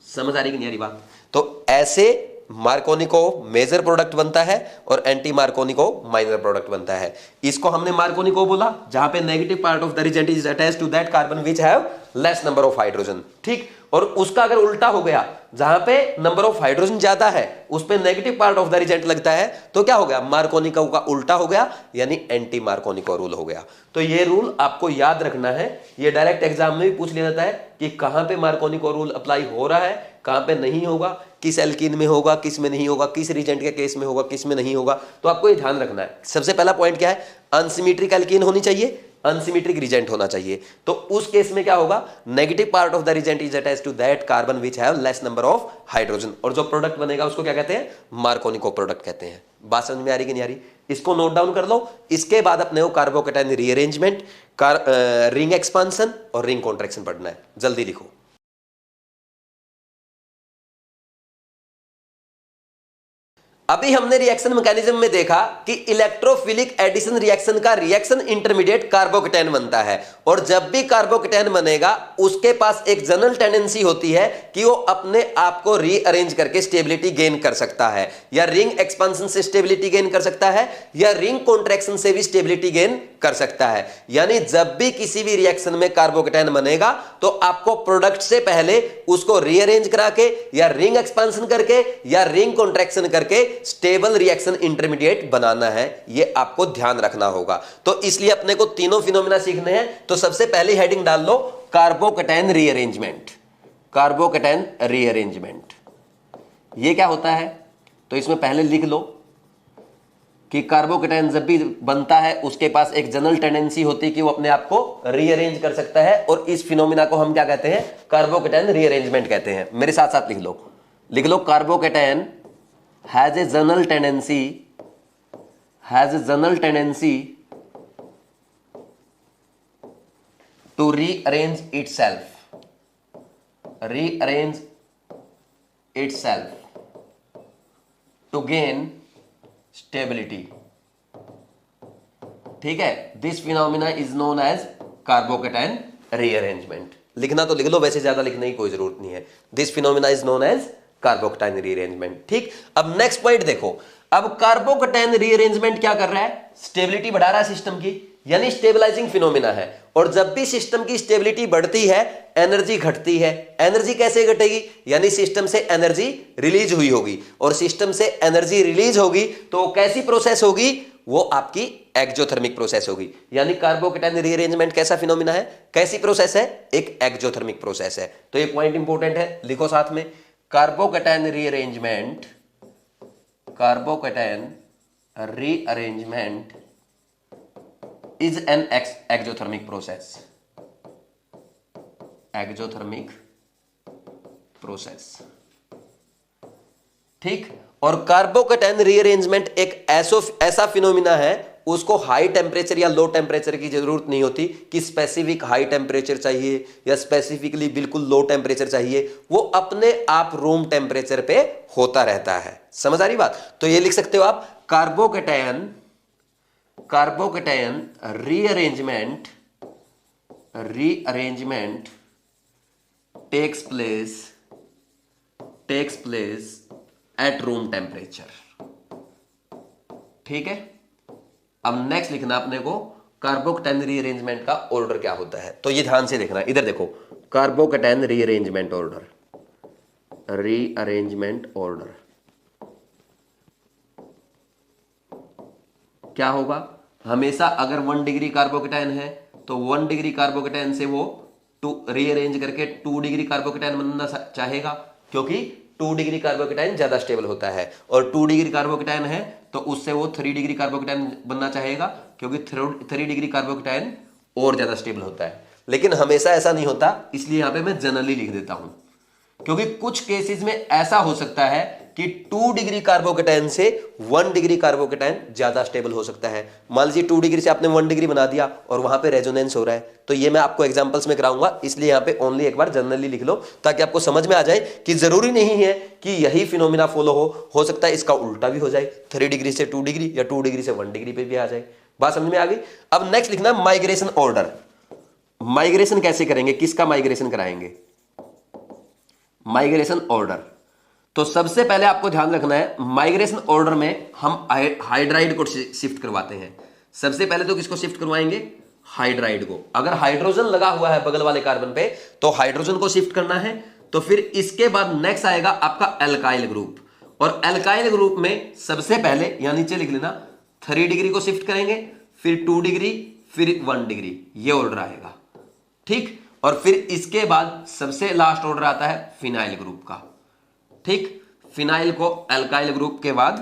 समझ आ रही कि नहीं आ रही बात। तो ऐसे मार्कोनिको मेजर प्रोडक्ट बनता है और एंटी मार्कोनिको माइनर प्रोडक्ट बनता है। इसको हमने मार्कोनिको बोला जहां पे negative part of the reagent is attached to that carbon which have less number of hydrogen. ठीक, और उसका अगर उल्टा हो गया, जहां पे नंबर ऑफ हाइड्रोजन ज्यादा है उस पे negative part of the reagent लगता है, तो क्या हो गया, मार्कोनिको का उल्टा हो गया, यानी एंटी मार्कोनिको रूल हो गया। तो ये रूल आपको याद रखना है, ये डायरेक्ट एग्जाम में भी पूछ लिया जाता है कि कहां पे मार्कोनिको रूल अप्लाई हो रहा है, कहां पे नहीं होगा, किस एल्कीन में होगा, किस में नहीं होगा, किस रिजेंट के केस में होगा, किस में नहीं होगा। तो आपको ये ध्यान रखना है। सबसे पहला पॉइंट क्या है, अनसिमेट्रिक एल्कीन होनी चाहिए, अनसिमेट्रिक रिजेंट होना चाहिए। तो उस केस में क्या होगा, negative part of the reagent is attached to that carbon which have less number of hydrogen, और जो प्रोडक्ट बनेगा उसको क्या कहते हैं, मार्कोनिको प्रोडक्ट कहते हैं। बात समझ में आ रही कि नहीं आ रही, इसको नोट डाउन कर लो। इसके बाद अपने को कार्बोकेटाइन रीअरेंजमेंट, रिंग एक्सपांशन और रिंग कॉन्ट्रैक्शन पढ़ना है, जल्दी लिखो। अभी हमने रिएक्शन मैकेनिज्म में देखा कि इलेक्ट्रोफिलिक एडिशन रिएक्शन का रिएक्शन इंटरमीडिएट कार्बोकेटाइन बनता है, और जब भी कार्बोकेटाइन बनेगा उसके पास एक जनरल टेंडेंसी होती है कि वो अपने आप को रीअरेंज करके स्टेबिलिटी गेन कर सकता है, या रिंग एक्सपांशन से स्टेबिलिटी गेन कर सकता है, या रिंग कॉन्ट्रैक्शन से भी स्टेबिलिटी गेन कर सकता है। यानी जब भी किसी भी रिएक्शन में कार्बोकेटाइन बनेगा तो आपको प्रोडक्ट से पहले उसको रीअरेंज करा के, या रिंग एक्सपांशन करके, या रिंग कॉन्ट्रैक्शन करके स्टेबल रिएक्शन इंटरमीडिएट बनाना है। ये आपको ध्यान रखना होगा। तो इसलिए अपने को तीनों फिनोमेना सीखने हैं। तो सबसे पहली हेडिंग डाल लो कार्बोकेटाइन रीअरेंजमेंट। कार्बोकेटाइन रीअरेंजमेंट ये क्या होता है, तो इसमें पहले लिख लो कि कार्बोकेटायन जब भी बनता है उसके पास एक जनरल टेंडेंसी होती है कि वो अपने आप को रीअरेंज कर सकता है, और इस फिनोमिना को हम क्या कहते हैं? कार्बोकेटायन रीअरेंजमेंट कहते हैं। मेरे साथ साथ लिख लो carbocation has a general tendency to rearrange itself to gain stability. ठीक है, this phenomena is known as carbocation rearrangement. लिखना तो लिख लो, वैसे ज्यादा लिखने की कोई जरूरत नहीं है। This phenomena is known as carbocation rearrangement. ठीक, अब नेक्स्ट पॉइंट देखो। अब कार्बोकेटायन रीअरेंजमेंट क्या कर रहा है? स्टेबिलिटी बढ़ा रहा है सिस्टम की, यानी स्टेबलाइजिंग फिनोमिना है। और जब भी सिस्टम की स्टेबिलिटी बढ़ती है, एनर्जी घटती है। एनर्जी कैसे घटेगी? यानी सिस्टम से एनर्जी रिलीज हुई होगी, और सिस्टम से एनर्जी रिलीज होगी तो कैसी प्रोसेस होगी? वो आपकी एक्जोथर्मिक प्रोसेस होगी। यानी कार्बोकेटायन रीअरेंजमेंट कैसा फिनोमिना है? कैसी प्रोसेस है? एक एक्जोथर्मिक प्रोसेस है। तो ये पॉइंट इंपॉर्टेंट है, लिखो साथ में। Carbocation rearrangement is an exothermic process। ठीक, और कार्बोकेटायन रीअरेंजमेंट एक ऐसा फिनोमिना है, उसको हाई टेम्परेचर या लो टेम्परेचर की जरूरत नहीं होती कि स्पेसिफिक हाई टेम्परेचर चाहिए या स्पेसिफिकली बिल्कुल लो टेम्परेचर चाहिए। वो अपने आप रूम टेम्परेचर पे होता रहता है। समझ आ रही बात? तो ये लिख सकते हो आप, carbocation rearrangement takes place at room temperature। ठीक है, अब नेक्स्ट लिखना अपने को कार्बोकेटायन रीअरेंजमेंट का ऑर्डर क्या होता है। तो ये ध्यान से देखना, इधर देखो, कार्बोकेटायन रीअरेंजमेंट ऑर्डर क्या होगा? हमेशा अगर 1 डिग्री कार्बोकेटायन है तो 1 डिग्री कार्बोकेटायन से वो रीअरेंज करके 2 डिग्री कार्बोकेटायन बनना चाहेगा, क्योंकि 2 डिग्री कार्बोकेटायन ज्यादा स्टेबल होता है। और 2 डिग्री कार्बोकेटायन है तो उससे वो 3 डिग्री कार्बोकेटायन बनना चाहेगा, क्योंकि 3 डिग्री कार्बोकेटायन और ज्यादा स्टेबल होता है। लेकिन हमेशा ऐसा नहीं होता, इसलिए यहां पे मैं जनरली लिख देता हूं, क्योंकि कुछ केसेस में ऐसा हो सकता है कि 2 डिग्री कार्बोकेटायन से 1 डिग्री कार्बोकेटायन ज्यादा स्टेबल हो सकता है। मान लीजिए 2 डिग्री से आपने 1 डिग्री बना दिया और वहां पे रेजोनेंस हो रहा है, तो ये मैं आपको एग्जांपल्स में कराऊंगा, इसलिए यहां पे ओनली एक बार जनरली लिख लो, ताकि आपको समझ में आ जाए कि जरूरी नहीं है कि यही फिनोमिना फॉलो हो सकता है इसका उल्टा भी हो जाए, 3 डिग्री से 2 डिग्री या 2 डिग्री से 1 डिग्री पे भी आ जाए। बात समझ में आ गई? अब नेक्स्ट लिखना माइग्रेशन ऑर्डर। माइग्रेशन कैसे करेंगे, किसका माइग्रेशन कराएंगे? Migration order. तो सबसे पहले आपको ध्यान रखना है, माइग्रेशन ऑर्डर में हम हाइड्राइड को शिफ्ट करवाते हैं। सबसे पहले तो किसको शिफ्ट करवाएंगे? हाइड्राइड को। अगर हाइड्रोजन लगा हुआ है बगल वाले कार्बन पे तो हाइड्रोजन को शिफ्ट करना है। तो फिर इसके बाद नेक्स्ट आएगा आपका एल्काइल ग्रुप, और एल्काइल ग्रुप में सबसे पहले यहां नीचे लिख लेना 3 डिग्री को शिफ्ट करेंगे, फिर 2 डिग्री, फिर 1 डिग्री, ये ऑर्डर आएगा। ठीक, और फिर इसके बाद सबसे लास्ट ऑर्डर आता है फिनाइल ग्रुप का। ठीक, फिनाइल को एल्काइल ग्रुप के बाद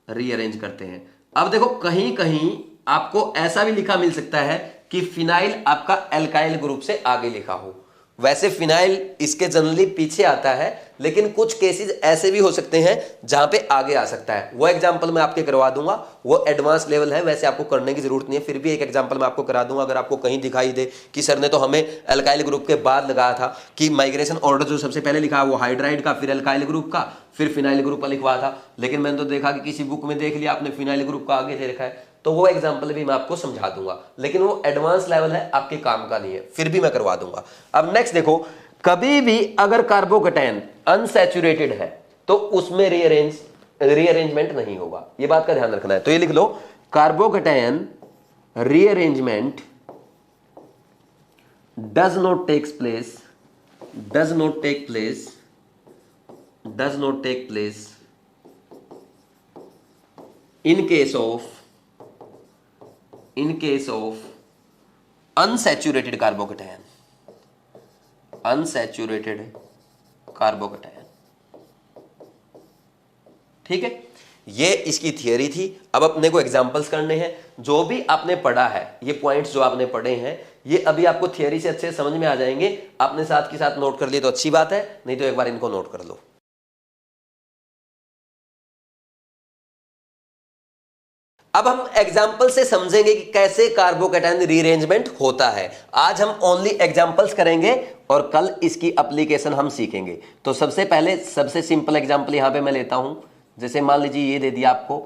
रीअरेंज करते हैं। अब देखो, कहीं कहीं आपको ऐसा भी लिखा मिल सकता है कि फिनाइल आपका एल्काइल ग्रुप से आगे लिखा हो। वैसे फिनाइल इसके जनरली पीछे आता है, लेकिन कुछ केसेस ऐसे भी हो सकते हैं जहां पे आगे आ सकता है। वो एग्जांपल मैं आपके करवा दूंगा, वो एडवांस लेवल है, वैसे आपको करने की जरूरत नहीं है, फिर भी एक एग्जांपल मैं आपको करा दूंगा। अगर आपको कहीं दिखाई दे कि सर ने तो हमें एल्काइल ग्रुप के बाद लगाया था, कि माइग्रेशन ऑर्डर जो सबसे पहले लिखा वो हाइड्राइड का, फिर एल्काइल ग्रुप का, फिर फिनाइल ग्रुप का लिखवा था, लेकिन मैंने तो देखा कि किसी बुक में देख लिया आपने फिनाइल ग्रुप का आगे दे रखा है, तो वो एग्जाम्पल भी मैं आपको समझा दूंगा, लेकिन वो एडवांस लेवल है, आपके काम का नहीं है, फिर भी मैं करवा दूंगा। अब नेक्स्ट देखो, कभी भी अगर कार्बोकेटायन अनसैचुरेटेड है तो उसमें रीअरेंजमेंट नहीं होगा, ये बात का ध्यान रखना है। तो ये लिख लो, carbocation rearrangement does not take place in case of unsaturated carbocation। ठीक है, ये इसकी थियरी थी। अब अपने को एग्जांपल्स करने हैं। जो भी आपने पढ़ा है, ये पॉइंट्स जो आपने पढ़े हैं, ये अभी आपको थियरी से अच्छे समझ में आ जाएंगे। आपने साथ के साथ नोट कर लिए तो अच्छी बात है, नहीं तो एक बार इनको नोट कर लो। अब हम एग्जाम्पल से समझेंगे कि कैसे कार्बोकैटायन रीअरेंजमेंट होता है। आज हम ओनली एग्जाम्पल्स करेंगे और कल इसकी एप्लीकेशन हम सीखेंगे। तो सबसे पहले सबसे सिंपल एग्जाम्पल यहां पे मैं लेता हूं। जैसे मान लीजिए ये दे दिया आपको,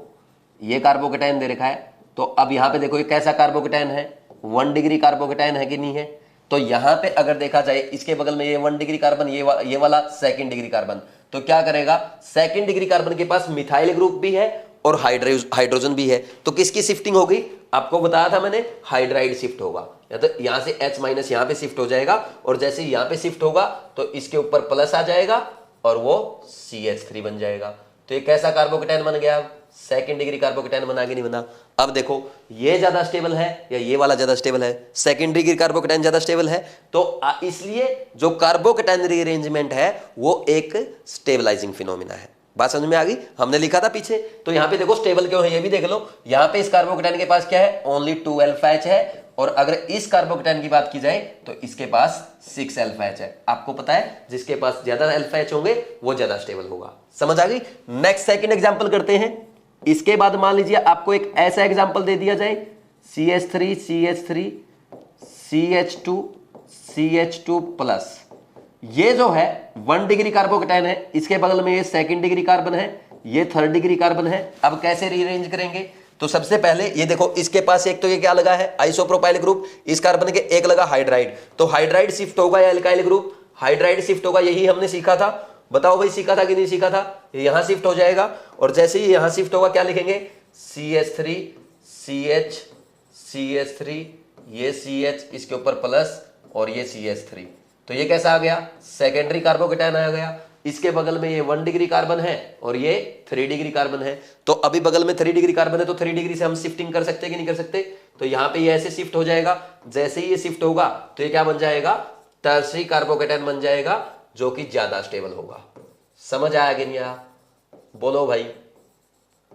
ये कार्बोकैटायन दे रखा है। तो अब यहां पे देखो ये कैसा कार्बोकैटायन है, 1 डिग्री कार्बोकैटायन है कि नहीं है। तो यहां पे अगर देखा जाए, इसके बगल में ये 1 डिग्री कार्बन, ये वाला 2 डिग्री कार्बन। तो क्या करेगा, 2 डिग्री कार्बन के पास मिथाइल ग्रुप भी है और हाइड्रोजन भी है। तो किसकी शिफ्टिंग होगी, आपको बताया था मैंने, हाइड्राइड शिफ्ट होगा। या तो यहां से H माइनस यहां पे शिफ्ट हो जाएगा, और जैसे यहां पे शिफ्ट होगा तो इसके ऊपर प्लस आ जाएगा और वो CH3 बन जाएगा। तो ये कैसा कार्बोकैटायन बन गया, 2 डिग्री कार्बोकैटायन बना कि नहीं बना। अब देखो ये ज्यादा स्टेबल है या ये वाला ज्यादा स्टेबल है, 2 डिग्री कार्बोकैटायन ज्यादा स्टेबल है। तो इसलिए जो कार्बोकैटायन रीअरेंजमेंट है वो एक स्टेबलाइजिंग फिनोमिना है। बात समझ में आ गई, हमने लिखा था पीछे। तो यहां पे देखो स्टेबल क्यों है ये भी देख लो। यहां पे इस कार्बोकैटायन के पास क्या है, ओनली 2 अल्फा H है, और अगर इस कार्बोकैटायन की बात की जाए तो इसके पास 6 अल्फा H है। आपको पता है जिसके पास ज्यादा अल्फा H होंगे वो ज्यादा स्टेबल होगा। समझ आ गई। नेक्स्ट सेकंड एग्जांपल करते हैं। इसके बाद मान लीजिए आपको एक ऐसा एग्जांपल दे दिया जाए, CH3 CH3 CH2 CH2 plus. ये जो है 1 डिग्री कार्बोकैटायन है, इसके बगल में ये 2 डिग्री कार्बन है, ये 3 डिग्री कार्बन है। अब कैसे रीअरेंज करेंगे, तो सबसे पहले ये देखो इसके पास एक तो ये क्या लगा है, आइसोप्रोपाइल ग्रुप। इस कार्बन के एक लगा हाइड्राइड, तो हाइड्राइड शिफ्ट होगा या एल्काइल ग्रुप, हाइड्राइड शिफ्ट होगा। यही हमने सीखा था। बताओ भाई सीखा था कि नहीं सीखा था। यहां शिफ्ट हो जाएगा, और जैसे ही यहां शिफ्ट होगा क्या लिखेंगे, CH3 CH CH3, ये CH इसके ऊपर प्लस और ये CH3। तो ये कैसा आ गया, सेकेंडरी कार्बोकैटायन आ गया। इसके बगल में ये 1 डिग्री कार्बन है और ये 3 डिग्री कार्बन है। तो अभी बगल में 3 डिग्री कार्बन है, तो 3 डिग्री से हम शिफ्टिंग कर सकते हैं कि नहीं कर सकते। तो यहां पे ये ऐसे शिफ्ट हो जाएगा। जैसे ही ये शिफ्ट होगा तो ये क्या बन जाएगा, टर्सरी कार्बोकैटायन बन जाएगा, जो कि ज्यादा स्टेबल होगा। समझ आया कि नहीं आया, बोलो भाई।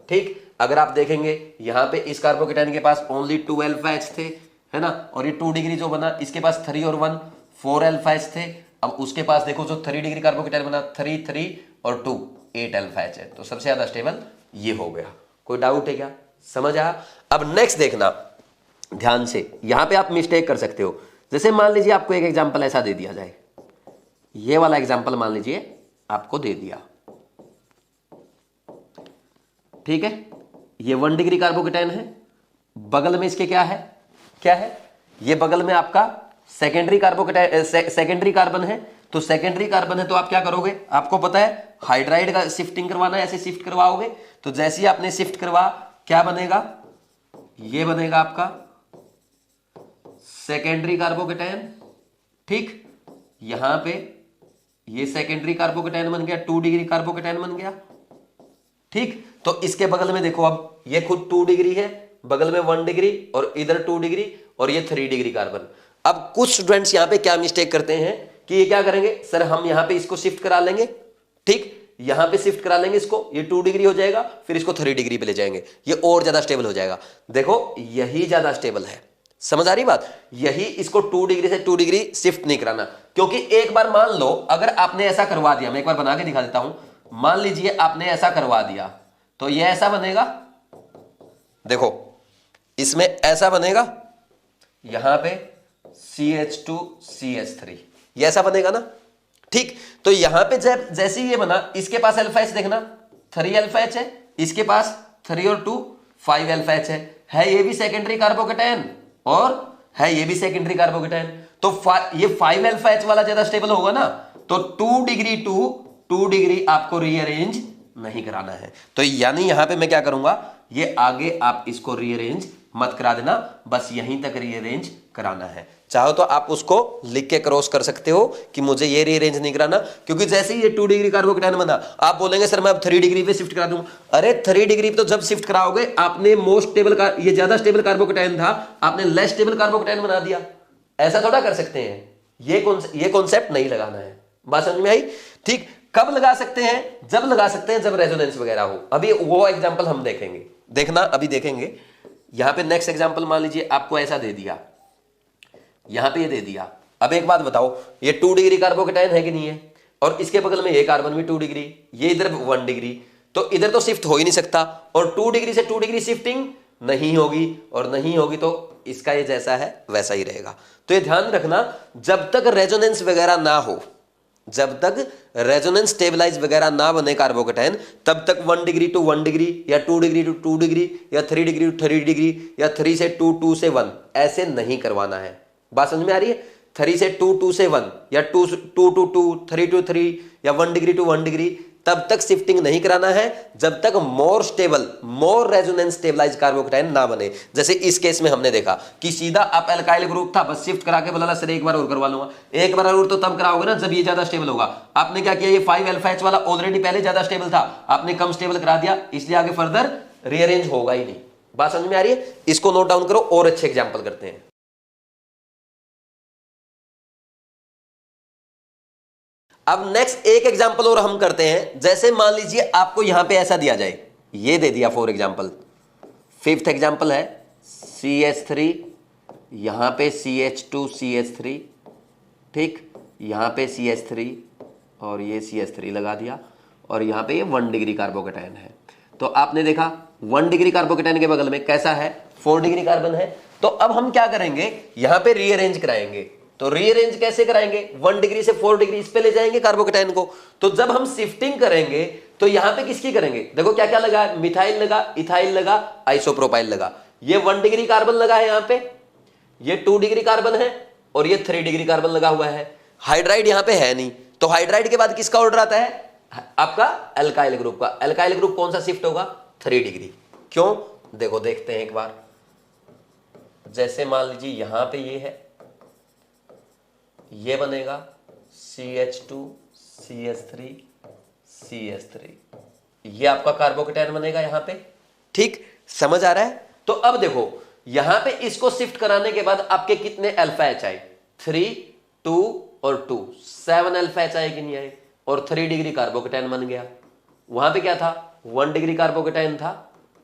ठीक, अगर आप देखेंगे यहां पे इस कार्बोकैटायन के पास ओनली 2 अल्फा H थे, है ना, और ये 2 डिग्री जो बना, इसके पास 3 और 1 4 अल्फा H थे। अब उसके पास देखो जो 3 डिग्री कार्बोकैटायन बना, 3 3 और 2 8 अल्फा H है। तो सबसे ज्यादा स्टेबल ये हो गया। कोई डाउट है क्या, समझ आया। अब नेक्स्ट देखना ध्यान से, यहां पे आप मिस्टेक कर सकते हो। जैसे मान लीजिए आपको एक एग्जांपल ऐसा दे दिया जाए, ये वाला एग्जांपल मान लीजिए आपको दे दिया, ठीक है। ये 1 डिग्री कार्बोकैटायन है, बगल में इसके क्या है, ये बगल में आपका सेकेंडरी कार्बन है। तो सेकेंडरी कार्बन है तो आप क्या करोगे, आपको पता है हाइड्राइड का शिफ्टिंग करवाना है, ऐसे शिफ्ट करवाओगे। तो जैसे ही आपने शिफ्ट करवा, क्या बनेगा, ये बनेगा आपका सेकेंडरी कार्बोकैटायन। ठीक, यहां पे ये सेकेंडरी कार्बोकैटायन बन गया, 2 डिग्री कार्बोकैटायन बन गया। ठीक, तो इसके बगल में देखो, अब ये खुद 2 डिग्री है, बगल में 1 डिग्री और इधर 2 डिग्री और ये 3 डिग्री कार्बन। अब कुछ स्टूडेंट्स यहां पे क्या मिस्टेक करते हैं कि ये क्या करेंगे, सर हम यहां पे इसको शिफ्ट करा लेंगे, ठीक, यहां पे शिफ्ट करा लेंगे इसको, ये 2 डिग्री हो जाएगा, फिर इसको 3 डिग्री पे ले जाएंगे, ये और ज्यादा स्टेबल हो जाएगा। देखो यही ज्यादा स्टेबल है, समझ आ रही बात। यही इसको 2 डिग्री से 2 डिग्री शिफ्ट नहीं कराना, क्योंकि एक बार मान लो अगर आपने ऐसा करवा दिया, मैं एक बार बना के दिखा देता हूं। मान लीजिए आपने ऐसा करवा दिया तो ये ऐसा बनेगा, देखो इसमें ऐसा बनेगा, यहां पे CH2 CH3, ये ऐसा बनेगा ना। ठीक, तो यहां पे जैसे ये बना, इसके पास अल्फा H देखना 3 अल्फा H है, इसके पास 3 और 2 5 अल्फा H है ये भी सेकेंडरी कार्बोकैटायन और है ये भी सेकेंडरी कार्बोकैटायन। तो ये 5 अल्फा H वाला ज्यादा स्टेबल होगा ना। तो 2 डिग्री टू 2 डिग्री आपको रीअरेंज नहीं कराना है। तो यानी यहां पे मैं क्या करूंगा, ये आगे आप इसको रीअरेंज मत करा देना, बस यहीं तक रीअरेंज कराना है। चाहो तो आप उसको लिख के क्रॉस कर सकते हो कि मुझे ये रीअरेंज नहीं कराना, क्योंकि जैसे ही ये 2 डिग्री कार्बोकैटायन बना, आप बोलेंगे सर मैं अब 3 डिग्री पे शिफ्ट करा दूं। अरे 3 डिग्री पे तो जब शिफ्ट कराओगे, आपने मोस्ट स्टेबल का, ये ज्यादा स्टेबल कार्बोकैटायन था, आपने लेस स्टेबल कार्बोकैटायन बना दिया। ऐसा थोड़ा कर सकते हैं, ये कॉन्सेप्ट नहीं लगाना है। बात समझ में आई। ठीक, कब लगा सकते हैं? जब लगा सकते हैं जब रेजोनेंस वगैरह हो। अभी वो एग्जांपल हम देखेंगे, देखना अभी देखेंगे। यहां पे नेक्स्ट एग्जांपल मान लीजिए आपको ऐसा दे दिया, यहां पे ये दे दिया। अब एक बात बताओ, ये 2 डिग्री कार्बोकेटाइन है कि नहीं है, और इसके बगल में ये कार्बन भी 2 डिग्री, ये इधर 1 डिग्री, तो इधर तो शिफ्ट हो ही नहीं सकता, और 2 डिग्री से 2 डिग्री शिफ्टिंग नहीं होगी, और नहीं होगी तो इसका ये जैसा है वैसा ही रहेगा। तो ये ध्यान रखना, जब तक रेजोनेंस वगैरह ना हो, जब तक रेजोनेंस स्टेबलाइज वगैरह ना बने कार्बोकेटाइन, तब तक 1 डिग्री टू 1 डिग्री या 2 डिग्री टू 2 डिग्री या 3 डिग्री टू 3 डिग्री या 3 से 2, 2 से 1 ऐसे नहीं करवाना है। बात समझ में आ रही है? 3 से 2, 2 से 1 या 2 टू 2, 3 टू 3 या 1 डिग्री टू 1 डिग्री, तब तक शिफ्टिंग नहीं कराना है जब तक more stable, more resonance stabilize carbocation ना बने। जैसे इस केस में हमने देखा कि सीधा आप अल्काइल ग्रुप था, बस शिफ्ट करा के बोला सर एक बार और करवा लूंगा। एक बार और तो तब कराओगे ना जब ये ज्यादा स्टेबल होगा। आपने क्या किया, ये 5 अल्फा एच वाला ऑलरेडी पहले ज्यादा स्टेबल था, आपने कम स्टेबल करा दिया, इसलिए आगे फर्दर रीअरेंज होगा ही नहीं। बात समझ में आ रही है? इसको नोट डाउन करो और अच्छे एग्जाम्पल करते हैं। अब नेक्स्ट एक एग्जांपल और हम करते हैं। जैसे मान लीजिए आपको यहां पे ऐसा दिया जाए, ये दे दिया फॉर एग्जांपल, 5th एग्जांपल है CH3, यहां पे CH2 CH3, ठीक, यहां पे CH3 और ये CH3 लगा दिया, और यहां पे ये 1 डिग्री कार्बोकेटाइन है। तो आपने देखा 1 डिग्री कार्बोकेटाइन के बगल में कैसा है, 4 डिग्री कार्बन है। तो अब हम क्या करेंगे, यहां पे रीअरेंज कराएंगे। तो रीअरेंज कैसे कराएंगे, 1 डिग्री से 4 डिग्री इस पे ले जाएंगे कार्बोकेटाइन को। तो जब हम शिफ्टिंग करेंगे तो यहां पे किसकी करेंगे, देखो क्या क्या लगा, मिथाइल लगा, इथाइल लगा, आइसोप्रोपाइल लगा। ये 1 डिग्री कार्बन लगा है यहां पे, ये 2 डिग्री कार्बन है, और ये 3 डिग्री कार्बन लगा हुआ है। हाइड्राइड यहां पे है नहीं, तो हाइड्राइड के बाद किसका ऑर्डर आता है, आपका अल्काइल ग्रुप का। अल्काइल ग्रुप कौन सा शिफ्ट होगा, 3 डिग्री। क्यों, देखो देखते हैं एक बार। जैसे मान लीजिए यहां पे ये है, ये बनेगा CH2 CH3 CH3, ये आपका कार्बोकेटाइन बनेगा यहां पे, ठीक, समझ आ रहा है? तो अब देखो यहां पे इसको शिफ्ट कराने के बाद आपके कितने अल्फा एच आए, 3, 2 और 2, 7 अल्फा एच आए कि नहीं आए, और 3 डिग्री कार्बोकेटाइन बन गया। वहां पे क्या था, 1 डिग्री कार्बोकेटाइन था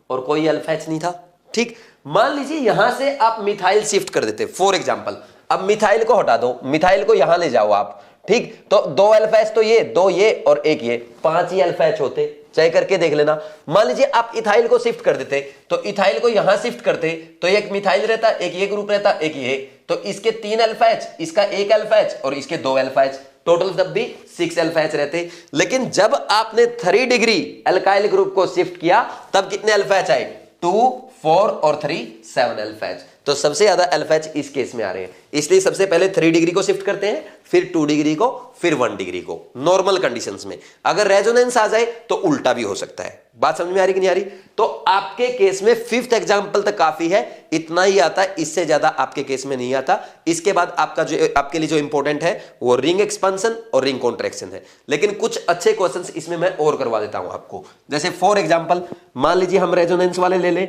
और कोई अल्फा एच नहीं था, ठीक। मान लीजिए यहां से आप मिथाइल शिफ्ट कर देते फॉर एग्जांपल। अब मिथाइल को हटा दो, मिथाइल को यहां ले जाओ आप, ठीक। तो 2 अल्फा एच तो ये 2 ये और 1 ये, 5 ही अल्फा एच होते, चेक करके देख लेना। मान लीजिए आप इथाइल को शिफ्ट कर देते, तो इथाइल को यहां शिफ्ट करते तो एक मिथाइल रहता, एक ये ग्रुप रहता, एक ये, तो इसके 3 अल्फा एच, इसका 1 अल्फा एच और इसके 2 अल्फा एच, टोटल तब भी 6 अल्फा एच रहते। लेकिन जब आपने 3 डिग्री अल्काइल ग्रुप को शिफ्ट किया तब कितने अल्फा एच आए, 2, 4 और 3, 7 अल्फा एच। तो सबसे ज्यादा अल्फा एच इस केस में आ रहे हैं, इसलिए सबसे पहले 3 डिग्री को शिफ्ट करते हैं, फिर 2 डिग्री को, फिर 1 डिग्री को, नॉर्मल कंडीशंस में। अगर रेजोनेंस आ जाए तो उल्टा भी हो सकता है। बात समझ में आ रही कि नहीं आ रही? तो आपके केस में 5th एग्जांपल तक काफी है, इतना ही आता है, इससे ज्यादा आपके केस में नहीं आता। इसके बाद आपका जो आपके लिए जो इंपॉर्टेंट है वो रिंग एक्सपेंशन और रिंग कॉन्ट्रैक्शन है। लेकिन कुछ अच्छे क्वेश्चंस इसमें मैं और करवा देता हूं आपको। जैसे फॉर एग्जांपल मान लीजिए हम रेजोनेंस वाले ले ले,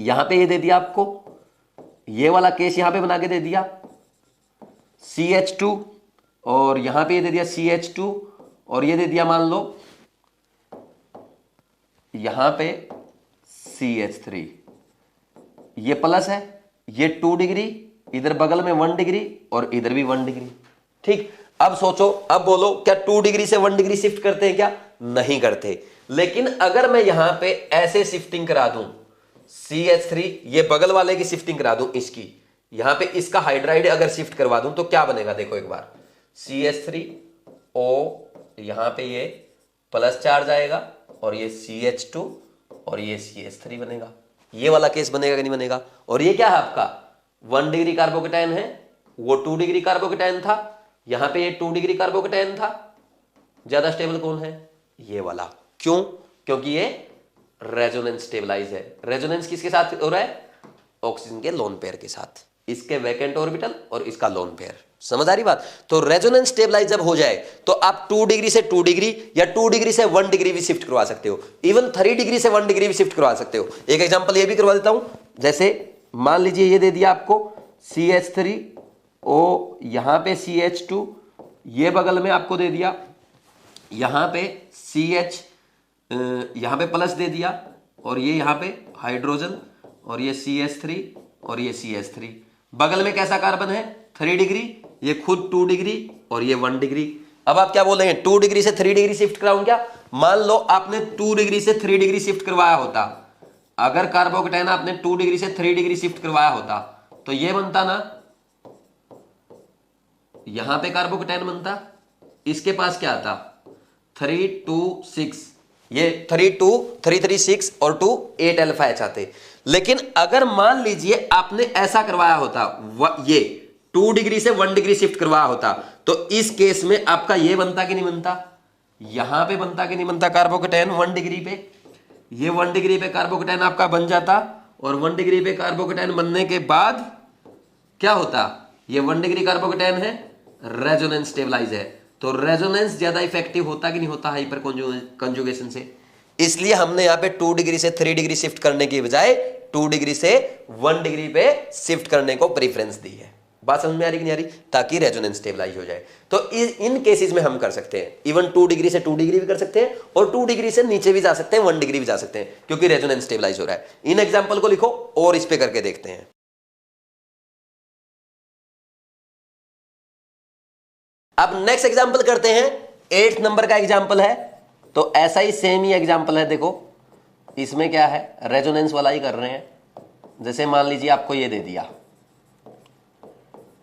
यहां पे ये दे दिया आपको, ये वाला केस यहां पे बना के दे दिया CH2, और यहां पे ये दे दिया CH2, और ये दे दिया मान लो यहां पे CH3, ये प्लस है, ये 2 डिग्री, इधर बगल में 1 डिग्री और इधर भी 1 डिग्री, ठीक। अब सोचो, अब बोलो क्या 2 डिग्री से 1 डिग्री शिफ्ट करते हैं क्या? नहीं करते। लेकिन अगर मैं यहां पे ऐसे शिफ्टिंग करा दूं, CH3 ये बगल वाले की शिफ्टिंग करा दूं, इसकी यहां पे इसका हाइड्राइड अगर शिफ्ट करवा दूं तो क्या बनेगा, देखो एक बार, CH3O, यहां पे ये प्लस चार्ज आएगा और ये CH2 और ये CH3 बनेगा। ये वाला केस बनेगा कि नहीं बनेगा? और ये क्या है आपका 1 डिग्री कार्बोकेटाइन है, वो 2 डिग्री कार्बोकेटाइन था, यहां पे ये 2 डिग्री कार्बोकेटाइन था। ज्यादा स्टेबल कौन है? ये वाला। क्यों? क्योंकि ये रेजोनेंस स्टेबलाइज है। रेजोनेंस किसके साथ हो रहा है? ऑक्सीजन के लोन पेयर के साथ, इसके वैकेंट ऑर्बिटल और इसका लोन पेयर। समझ आ रही बात? तो रेजोनेंस स्टेबलाइज जब हो जाए तो आप 2 डिग्री से 2 डिग्री या 2 डिग्री से 1 डिग्री भी शिफ्ट करवा सकते हो, इवन 3 डिग्री से 1 डिग्री भी शिफ्ट करवा सकते हो। एक एग्जांपल ये भी करवा देता हूं। जैसे मान लीजिए ये दे दिया आपको CH3O, यहां पे CH2, ये बगल में आपको दे दिया यहां पे CH यहां पे प्लस दे दिया, और ये यहां पे हाइड्रोजन, और ये CH3 और ये CH3। बगल में कैसा कार्बन है 3 डिग्री, ये खुद 2 डिग्री और ये 1 डिग्री। अब आप क्या बोलेंगे 2 डिग्री से 3 डिग्री शिफ्ट कराऊं क्या? मान लो आपने 2 डिग्री से 3 डिग्री शिफ्ट करवाया होता, अगर कार्बोकेटाइन आपने 2 डिग्री से 3 डिग्री शिफ्ट करवाया होता तो ये बनता ना, यहां पे कार्बोकेटाइन बनता, इसके पास क्या आता 3 2 6, ये 3 2 3 3 6 और 2 8 अल्फा एच आते। लेकिन अगर मान लीजिए आपने ऐसा करवाया होता, ये 2 डिग्री से 1 डिग्री शिफ्ट करवाया होता, तो इस केस में आपका ये बनता कि नहीं बनता, यहां पे बनता कि नहीं बनता कार्बोकेटाइन 1 डिग्री पे, ये 1 डिग्री पे कार्बोकेटाइन आपका बन जाता, और 1 डिग्री पे कार्बोकेटाइन बनने के बाद क्या होता, ये 1 डिग्री कार्बोकेटाइन है, रेजोनेंस स्टेबलाइज है, तो रेजोनेंस ज्यादा इफेक्टिव होता कि नहीं होता हाइपर कंजुगेशन से। इसलिए हमने यहां पे 2 डिग्री से 3 डिग्री शिफ्ट करने की बजाय 2 डिग्री से 1 डिग्री पे शिफ्ट करने को प्रेफरेंस दी है। बात समझ में आ रही कि नहीं आ रही, ताकि रेजोनेंस स्टेबलाइज हो जाए। तो इन केसेस में हम कर सकते हैं, इवन 2 डिग्री से 2 डिग्री भी कर सकते हैं, और 2 डिग्री से नीचे भी जा सकते हैं, 1 डिग्री भी जा सकते हैं, क्योंकि रेजोनेंस स्टेबलाइज हो रहा है। इन एग्जाम्पल को लिखो और इस पे करके देखते हैं। अब नेक्स्ट एग्जाम्पल करते हैं, 8th नंबर का एग्जाम्पल है, तो ऐसा ही सेम ही एग्जाम्पल है। देखो इसमें क्या है, रेजोनेंस वाला ही कर रहे हैं। जैसे मान लीजिए आपको ये दे दिया,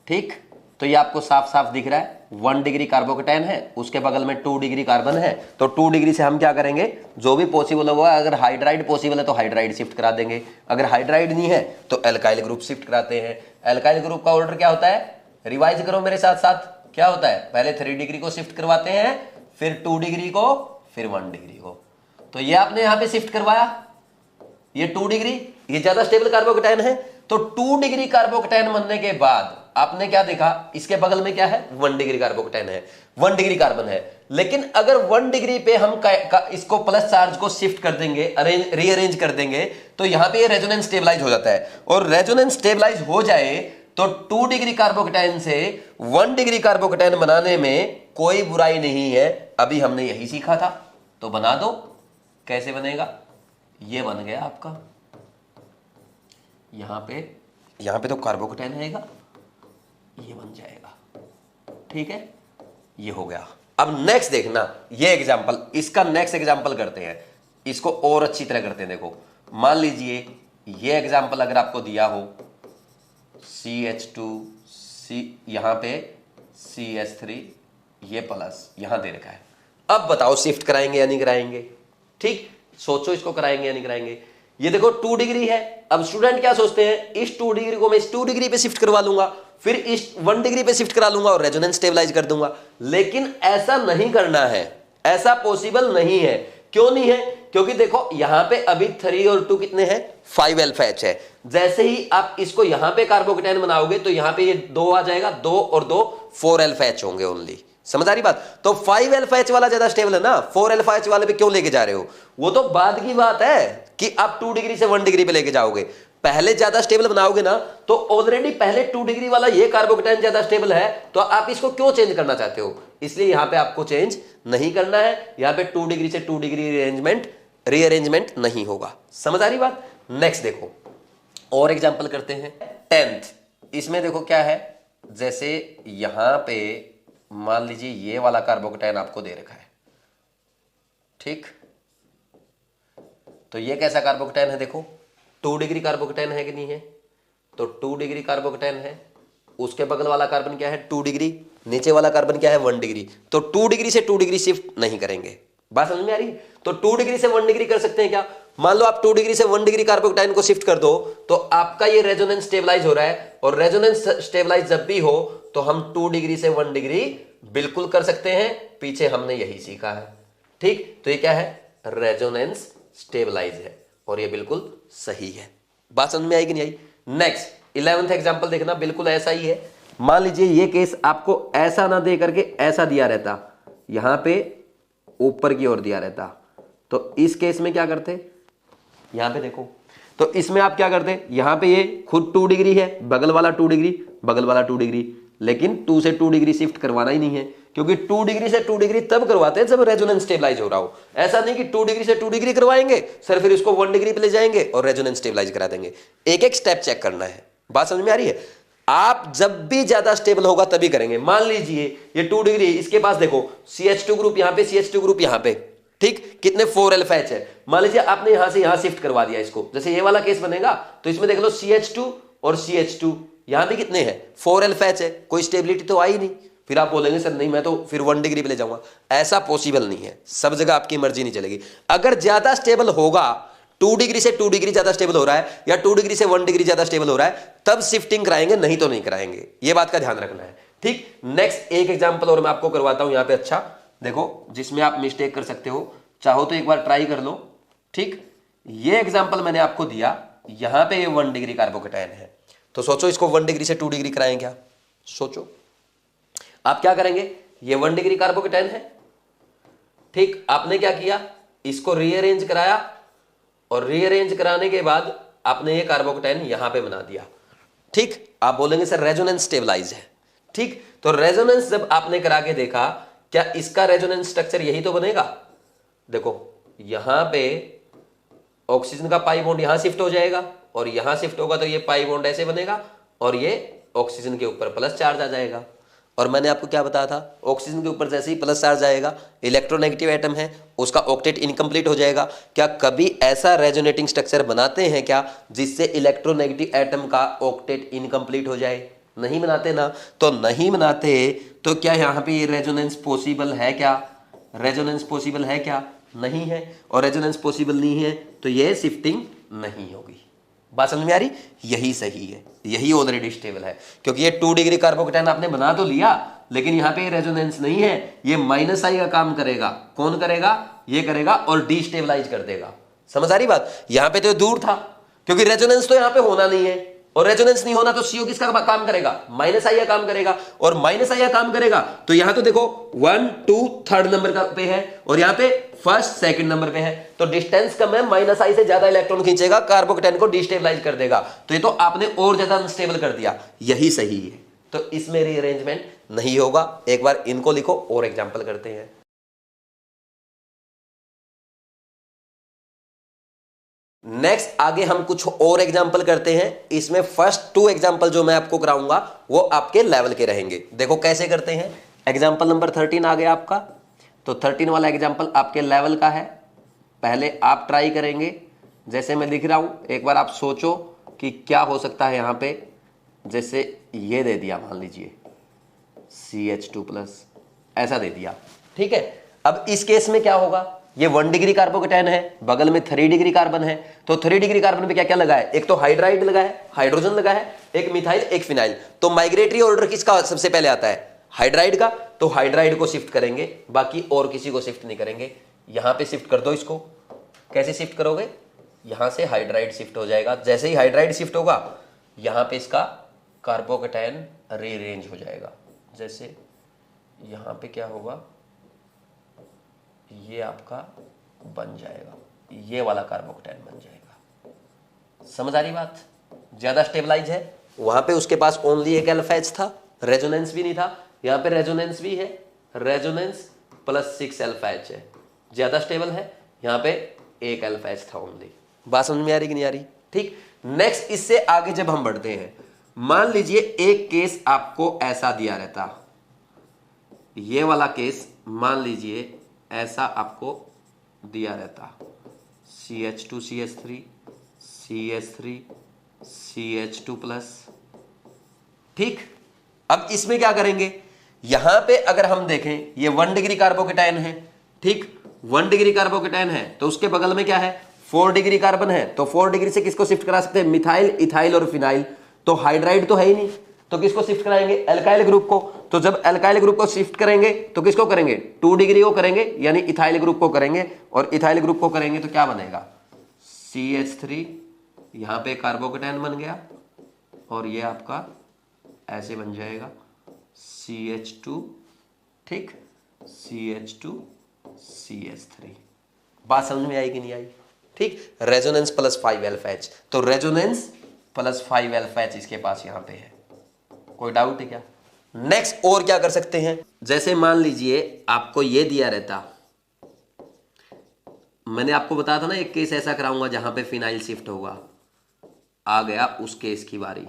ठीक, तो ये आपको साफ साफ दिख रहा है 1 डिग्री कार्बोकेटाइन है, उसके बगल में 2 डिग्री कार्बन है, तो 2 डिग्री से हम क्या करेंगे, जो भी पॉसिबल होगा, अगर हाइड्राइड पॉसिबल है तो हाइड्राइड शिफ्ट करा देंगे, अगर हाइड्राइड नहीं है तो एल्काइल ग्रुप शिफ्ट कराते हैं। एल्काइल ग्रुप का ऑर्डर क्या होता है, रिवाइज करो मेरे साथ साथ, क्या होता है, पहले 3 डिग्री को शिफ्ट करवाते हैं, फिर 2 डिग्री को, फिर 1 डिग्री को। तो ये आपने यहां पे शिफ्ट करवाया, ये 2 डिग्री, ये ज्यादा स्टेबल कार्बोकेटाइन है, तो 2 डिग्री कार्बोकेटाइन बनने के बाद आपने क्या देखा, इसके बगल में क्या है 1 डिग्री कार्बोकेटाइन है, 1 डिग्री कार्बन है। लेकिन अगर 1 डिग्री पे हम इसको प्लस चार्ज को शिफ्ट कर देंगे, रीअरेंज कर देंगे, तो यहां पे ये रेजोनेंस स्टेबलाइज हो जाता है, और रेजोनेंस स्टेबलाइज हो जाए तो 2 डिग्री कार्बोकेटाइन से 1 डिग्री कार्बोकेटाइन बनाने में कोई बुराई नहीं है। अभी हमने यही सीखा था, तो बना दो। कैसे बनेगा, ये बन गया आपका, यहां पे तो कार्बोकेटाइन रहेगा, ये बन जाएगा, ठीक है, ये हो गया। अब नेक्स्ट देखना, ये एग्जांपल, इसका नेक्स्ट एग्जांपल करते हैं, इसको और अच्छी तरह करते हैं। देखो मान लीजिए ये एग्जांपल अगर आपको दिया हो, CH2 यहां पे CH3, ये प्लस यहां दे रखा है। अब बताओ शिफ्ट कराएंगे या नहीं कराएंगे, ठीक, सोचो इसको कराएंगे या नहीं कराएंगे। ये देखो 2 डिग्री है, अब स्टूडेंट क्या सोचते हैं, इस 2 डिग्री को मैं इस 2 डिग्री पे शिफ्ट करवा लूंगा, फिर इस 1 डिग्री पे शिफ्ट करा लूंगा और रेजोनेंस स्टेबलाइज कर दूंगा। लेकिन ऐसा नहीं करना है, ऐसा पॉसिबल नहीं है। क्यों नहीं है, क्योंकि देखो यहां पे अभी 3 और 2 कितने हैं, 5 अल्फा एच है। जैसे ही आप इसको यहां पे कार्बोकेटाइन बनाओगे तो यहां पे ये 2 आ जाएगा, 2 और 2 4 अल्फा एच होंगे ओनली। समझ आ रही बात, तो 5 अल्फा एच वाला ज्यादा स्टेबल है ना, 4 अल्फा एच वाले पे क्यों लेके जा रहे हो, वो तो बाद की बात है कि आप 2 डिग्री से 1 डिग्री पे लेके जाओगे। पहले ज्यादा स्टेबल बनाओगे ना, तो ऑलरेडी पहले 2 डिग्री वाला ये कार्बोकेटाइन ज्यादा स्टेबल है, तो आप इसको क्यों चेंज करना चाहते हो, इसलिए यहां पे आपको चेंज नहीं करना है। यहां पे 2 डिग्री से 2 डिग्री रीअरेंजमेंट नहीं होगा। समझ आ रही बात। नेक्स्ट देखो और एग्जांपल करते हैं 10th। इसमें देखो क्या है, जैसे यहां पे मान लीजिए ये वाला कार्बोकेटाइन आपको दे रखा है, ठीक, तो ये कैसा कार्बोकेटाइन है, देखो 2 डिग्री कार्बोकेटाइन है कि नहीं है, तो 2 डिग्री कार्बोकेटाइन है, उसके बगल वाला कार्बन क्या है 2 डिग्री, नीचे वाला कार्बन क्या है 1 डिग्री, तो 2 डिग्री से 2 डिग्री शिफ्ट नहीं करेंगे। बात समझ में आ रही, तो 2 डिग्री से 1 डिग्री कर सकते हैं क्या, मान लो आप 2 डिग्री से 1 डिग्री कार्बोकेटाइन को शिफ्ट कर दो, तो आपका ये रेजोनेंस स्टेबलाइज हो रहा है, और रेजोनेंस स्टेबलाइज जब भी हो तो हम 2 डिग्री से 1 डिग्री बिल्कुल कर सकते हैं, पीछे हमने यही सीखा है, ठीक। तो ये क्या है, रेजोनेंस स्टेबलाइज है, और ये बिल्कुल सही है। बात समझ में आई कि नहीं आई। नेक्स्ट 11th एग्जांपल देखना, बिल्कुल ऐसा ही है। मान लीजिए ये केस आपको ऐसा ना दे करके ऐसा दिया रहता, यहां पे ऊपर की ओर दिया रहता, तो इस केस में क्या करते, यहां पे देखो, तो इसमें आप क्या करते, यहां पे ये खुद 2 डिग्री है, बगल वाला 2 डिग्री, बगल वाला 2 डिग्री, लेकिन 2 से 2 डिग्री शिफ्ट करवाना ही नहीं है, क्योंकि 2 डिग्री से 2 डिग्री तब करवाते हैं जब रेजोनेंस स्टेबलाइज हो रहा हो। ऐसा नहीं कि 2 डिग्री से 2 डिग्री करवाएंगे सर, फिर इसको 1 डिग्री पे ले जाएंगे और रेजोनेंस स्टेबलाइज करा देंगे। एक एक स्टेप चेक करना है। बात समझ में आ रही है? आप जब भी ज्यादा स्टेबल होगा तभी करेंगे। मान लीजिए ये 2 डिग्री, इसके पास देखो CH2 ग्रुप यहां पे, CH2 ग्रुप यहां पे, ठीक, कितने 4 अल्फा H है। मान लीजिए आपने यहां से यहां शिफ्ट करवा दिया इसको, जैसे ये वाला केस बनेगा तो इसमें देख लो CH2 और CH2 यहां पे कितने हैं, 4 अल्फा H है, कोई स्टेबिलिटी तो आई नहीं। फिर आप बोलेंगे सर नहीं मैं तो फिर 1 डिग्री पे ले जाऊंगा, ऐसा पॉसिबल नहीं है, सब जगह आपकी मर्जी नहीं चलेगी। अगर ज्यादा स्टेबल होगा, 2 डिग्री से 2 डिग्री ज्यादा स्टेबल हो रहा है या 2 डिग्री से 1 डिग्री ज्यादा स्टेबल हो रहा है, तब शिफ्टिंग कराएंगे, नहीं तो नहीं कराएंगे। ये बात का ध्यान रखना है, ठीक। नेक्स्ट एक एग्जांपल और मैं आपको करवाता हूं यहां पे, अच्छा देखो, जिसमें आप मिस्टेक कर सकते हो, चाहो तो एक बार ट्राई कर लो, ठीक। ये एग्जांपल मैंने आपको दिया, यहां पे ये 1 डिग्री कार्बोकेटायन है, तो सोचो इसको 1 डिग्री से 2 डिग्री कराएं क्या? सोचो आप क्या करेंगे। ये 1 डिग्री कार्बोकेटायन है, ठीक। आपने क्या किया, इसको रीअरेंज कराया और रीअरेंज कराने के बाद आपने ये कार्बोकेटायन यहां पे बना दिया, ठीक। आप बोलेंगे सर रेजोनेंस स्टेबलाइज है, ठीक। तो रेजोनेंस जब आपने करा के देखा, क्या इसका रेजोनेंस स्ट्रक्चर यही तो बनेगा? देखो यहां पे ऑक्सीजन का पाई बॉन्ड यहां शिफ्ट हो जाएगा और यहां शिफ्ट होगा तो ये पाई बॉन्ड ऐसे बनेगा और ये ऑक्सीजन के ऊपर प्लस चार्ज आ जाएगा। और मैंने आपको क्या बताया था, ऑक्सीजन के ऊपर जैसे ही प्लस चार्ज आएगा, इलेक्ट्रोनेगेटिव एटम है उसका ऑक्टेट इनकम्प्लीट हो जाएगा। क्या कभी ऐसा रेजोनेटिंग स्ट्रक्चर बनाते हैं क्या जिससे इलेक्ट्रोनेगेटिव एटम का ऑक्टेट इनकम्प्लीट हो जाए? नहीं बनाते ना। तो नहीं बनाते तो क्या यहां पे ये रेजोनेंस पॉसिबल है क्या? रेजोनेंस पॉसिबल है क्या? नहीं है। और रेजोनेंस पॉसिबल नहीं है तो ये शिफ्टिंग नहीं होगी। बात समझ में आ रही? यही सही है, यही ऑलरेडी स्टेबल है, क्योंकि ये 2 डिग्री कार्बोकेटायन आपने बना तो लिया, लेकिन यहां पे रेजोनेंस नहीं है, ये माइनस आई का काम करेगा। कौन करेगा? ये करेगा और डीस्टेबलाइज कर देगा। समझ आ रही बात? यहां पे तो दूर था, क्योंकि रेजोनेंस तो यहां पे होना नहीं है, और रेजोनेंस नहीं होना तो CO किसका काम करेगा? माइनस आई का काम करेगा, और माइनस आई का काम करेगा तो यहां तो देखो 1 2 3rd नंबर का पे है और यहां पे 1st 2nd नंबर पे है, तो डिस्टेंस कम है, माइनस आई से ज्यादा इलेक्ट्रॉन खींचेगा, कार्बोकेटायन को डिस्टेबलाइज कर देगा। तो ये तो आपने और ज्यादा अनस्टेबल कर दिया, यही सही है। तो इसमें रीअरेंजमेंट नहीं होगा। एक बार इनको लिखो और एग्जांपल करते हैं। नेक्स्ट आगे हम कुछ और एग्जांपल करते हैं। इसमें फर्स्ट 2 एग्जांपल जो मैं आपको कराऊंगा वो आपके लेवल के रहेंगे। देखो कैसे करते हैं। एग्जांपल नंबर 13 आ गया आपका, तो 13 वाला एग्जांपल आपके लेवल का है। पहले आप ट्राई करेंगे, जैसे मैं लिख रहा हूं एक बार आप सोचो कि क्या हो सकता है यहां पे। जैसे ये दे दिया, मान लीजिए CH2+, ऐसा दे दिया, ठीक है। अब इस केस में क्या होगा, ये 1 डिग्री कार्बोकेटायन है, बगल में 3 डिग्री कार्बन है, तो 3 डिग्री कार्बन पे क्या क्या लगा है? एक तो हाइड्राइड लगा है, हाइड्रोजन लगा है, एक मिथाइल एक फिनाइल। तो माइग्रेटरी ऑर्डर किसका सबसे पहले आता है? हाइड्राइड का। तो हाइड्राइड को शिफ्ट करेंगे, बाकी और किसी को शिफ्ट नहीं करेंगे। यहां पे शिफ्ट कर दो इसको। कैसे शिफ्ट करोगे? यहां से हाइड्राइड शिफ्ट हो जाएगा, जैसे ही हाइड्राइड शिफ्ट होगा यहां पे इसका कार्बोकेटायन रीअरेंज हो जाएगा। जैसे यहां पे क्या होगा, ये आपका बन जाएगा, ये वाला कार्बोकेटायन बन जाएगा। समझ आ रही बात? ज्यादा स्टेबलाइज है। वहां पे उसके पास ओनली एक अल्फा H था, रेजोनेंस भी नहीं था। यहां पे रेजोनेंस भी है, रेजोनेंस +6 अल्फा H है, ज्यादा स्टेबल है। यहां पे एक अल्फा H था ओनली। बात समझ में आ रही कि नहीं आ रही? ठीक। नेक्स्ट इससे आगे जब हम बढ़ते हैं, मान लीजिए एक केस आपको ऐसा दिया रहता, ये वाला केस मान लीजिए ऐसा आपको दिया रहता, CH2 CH3 CH3 CH2+, ठीक। अब इसमें क्या करेंगे, यहां पे अगर हम देखें ये 1 डिग्री कार्बोकेटायन है, ठीक। 1 डिग्री कार्बोकेटायन है तो उसके बगल में क्या है? 4 डिग्री कार्बन है, तो 4 डिग्री से किसको शिफ्ट करा सकते हैं? मिथाइल, इथाइल और फिनाइल। तो हाइड्राइड तो है ही नहीं, तो किसको शिफ्ट कराएंगे? एल्काइल ग्रुप को। तो जब एल्काइल ग्रुप को शिफ्ट करेंगे तो किसको करेंगे? 2 डिग्री को करेंगे, यानी इथाइल ग्रुप को करेंगे, और इथाइल ग्रुप को करेंगे तो क्या बनेगा? CH3, यहां पे कार्बोकेटायन बन गया, और ये आपका ऐसे बन जाएगा CH2, ठीक, CH2 CH3। बात समझ में आई कि नहीं आई? ठीक। रेजोनेंस +5 अल्फा H, तो रेजोनेंस +5 अल्फा H इसके पास यहां पे है। कोई डाउट है क्या? नेक्स्ट और क्या कर सकते हैं, जैसे मान लीजिए आपको ये दिया रहता, मैंने आपको बताया था ना एक केस ऐसा कराऊंगा जहां पे फिनाइल शिफ्ट होगा, आ गया उस केस की बारी,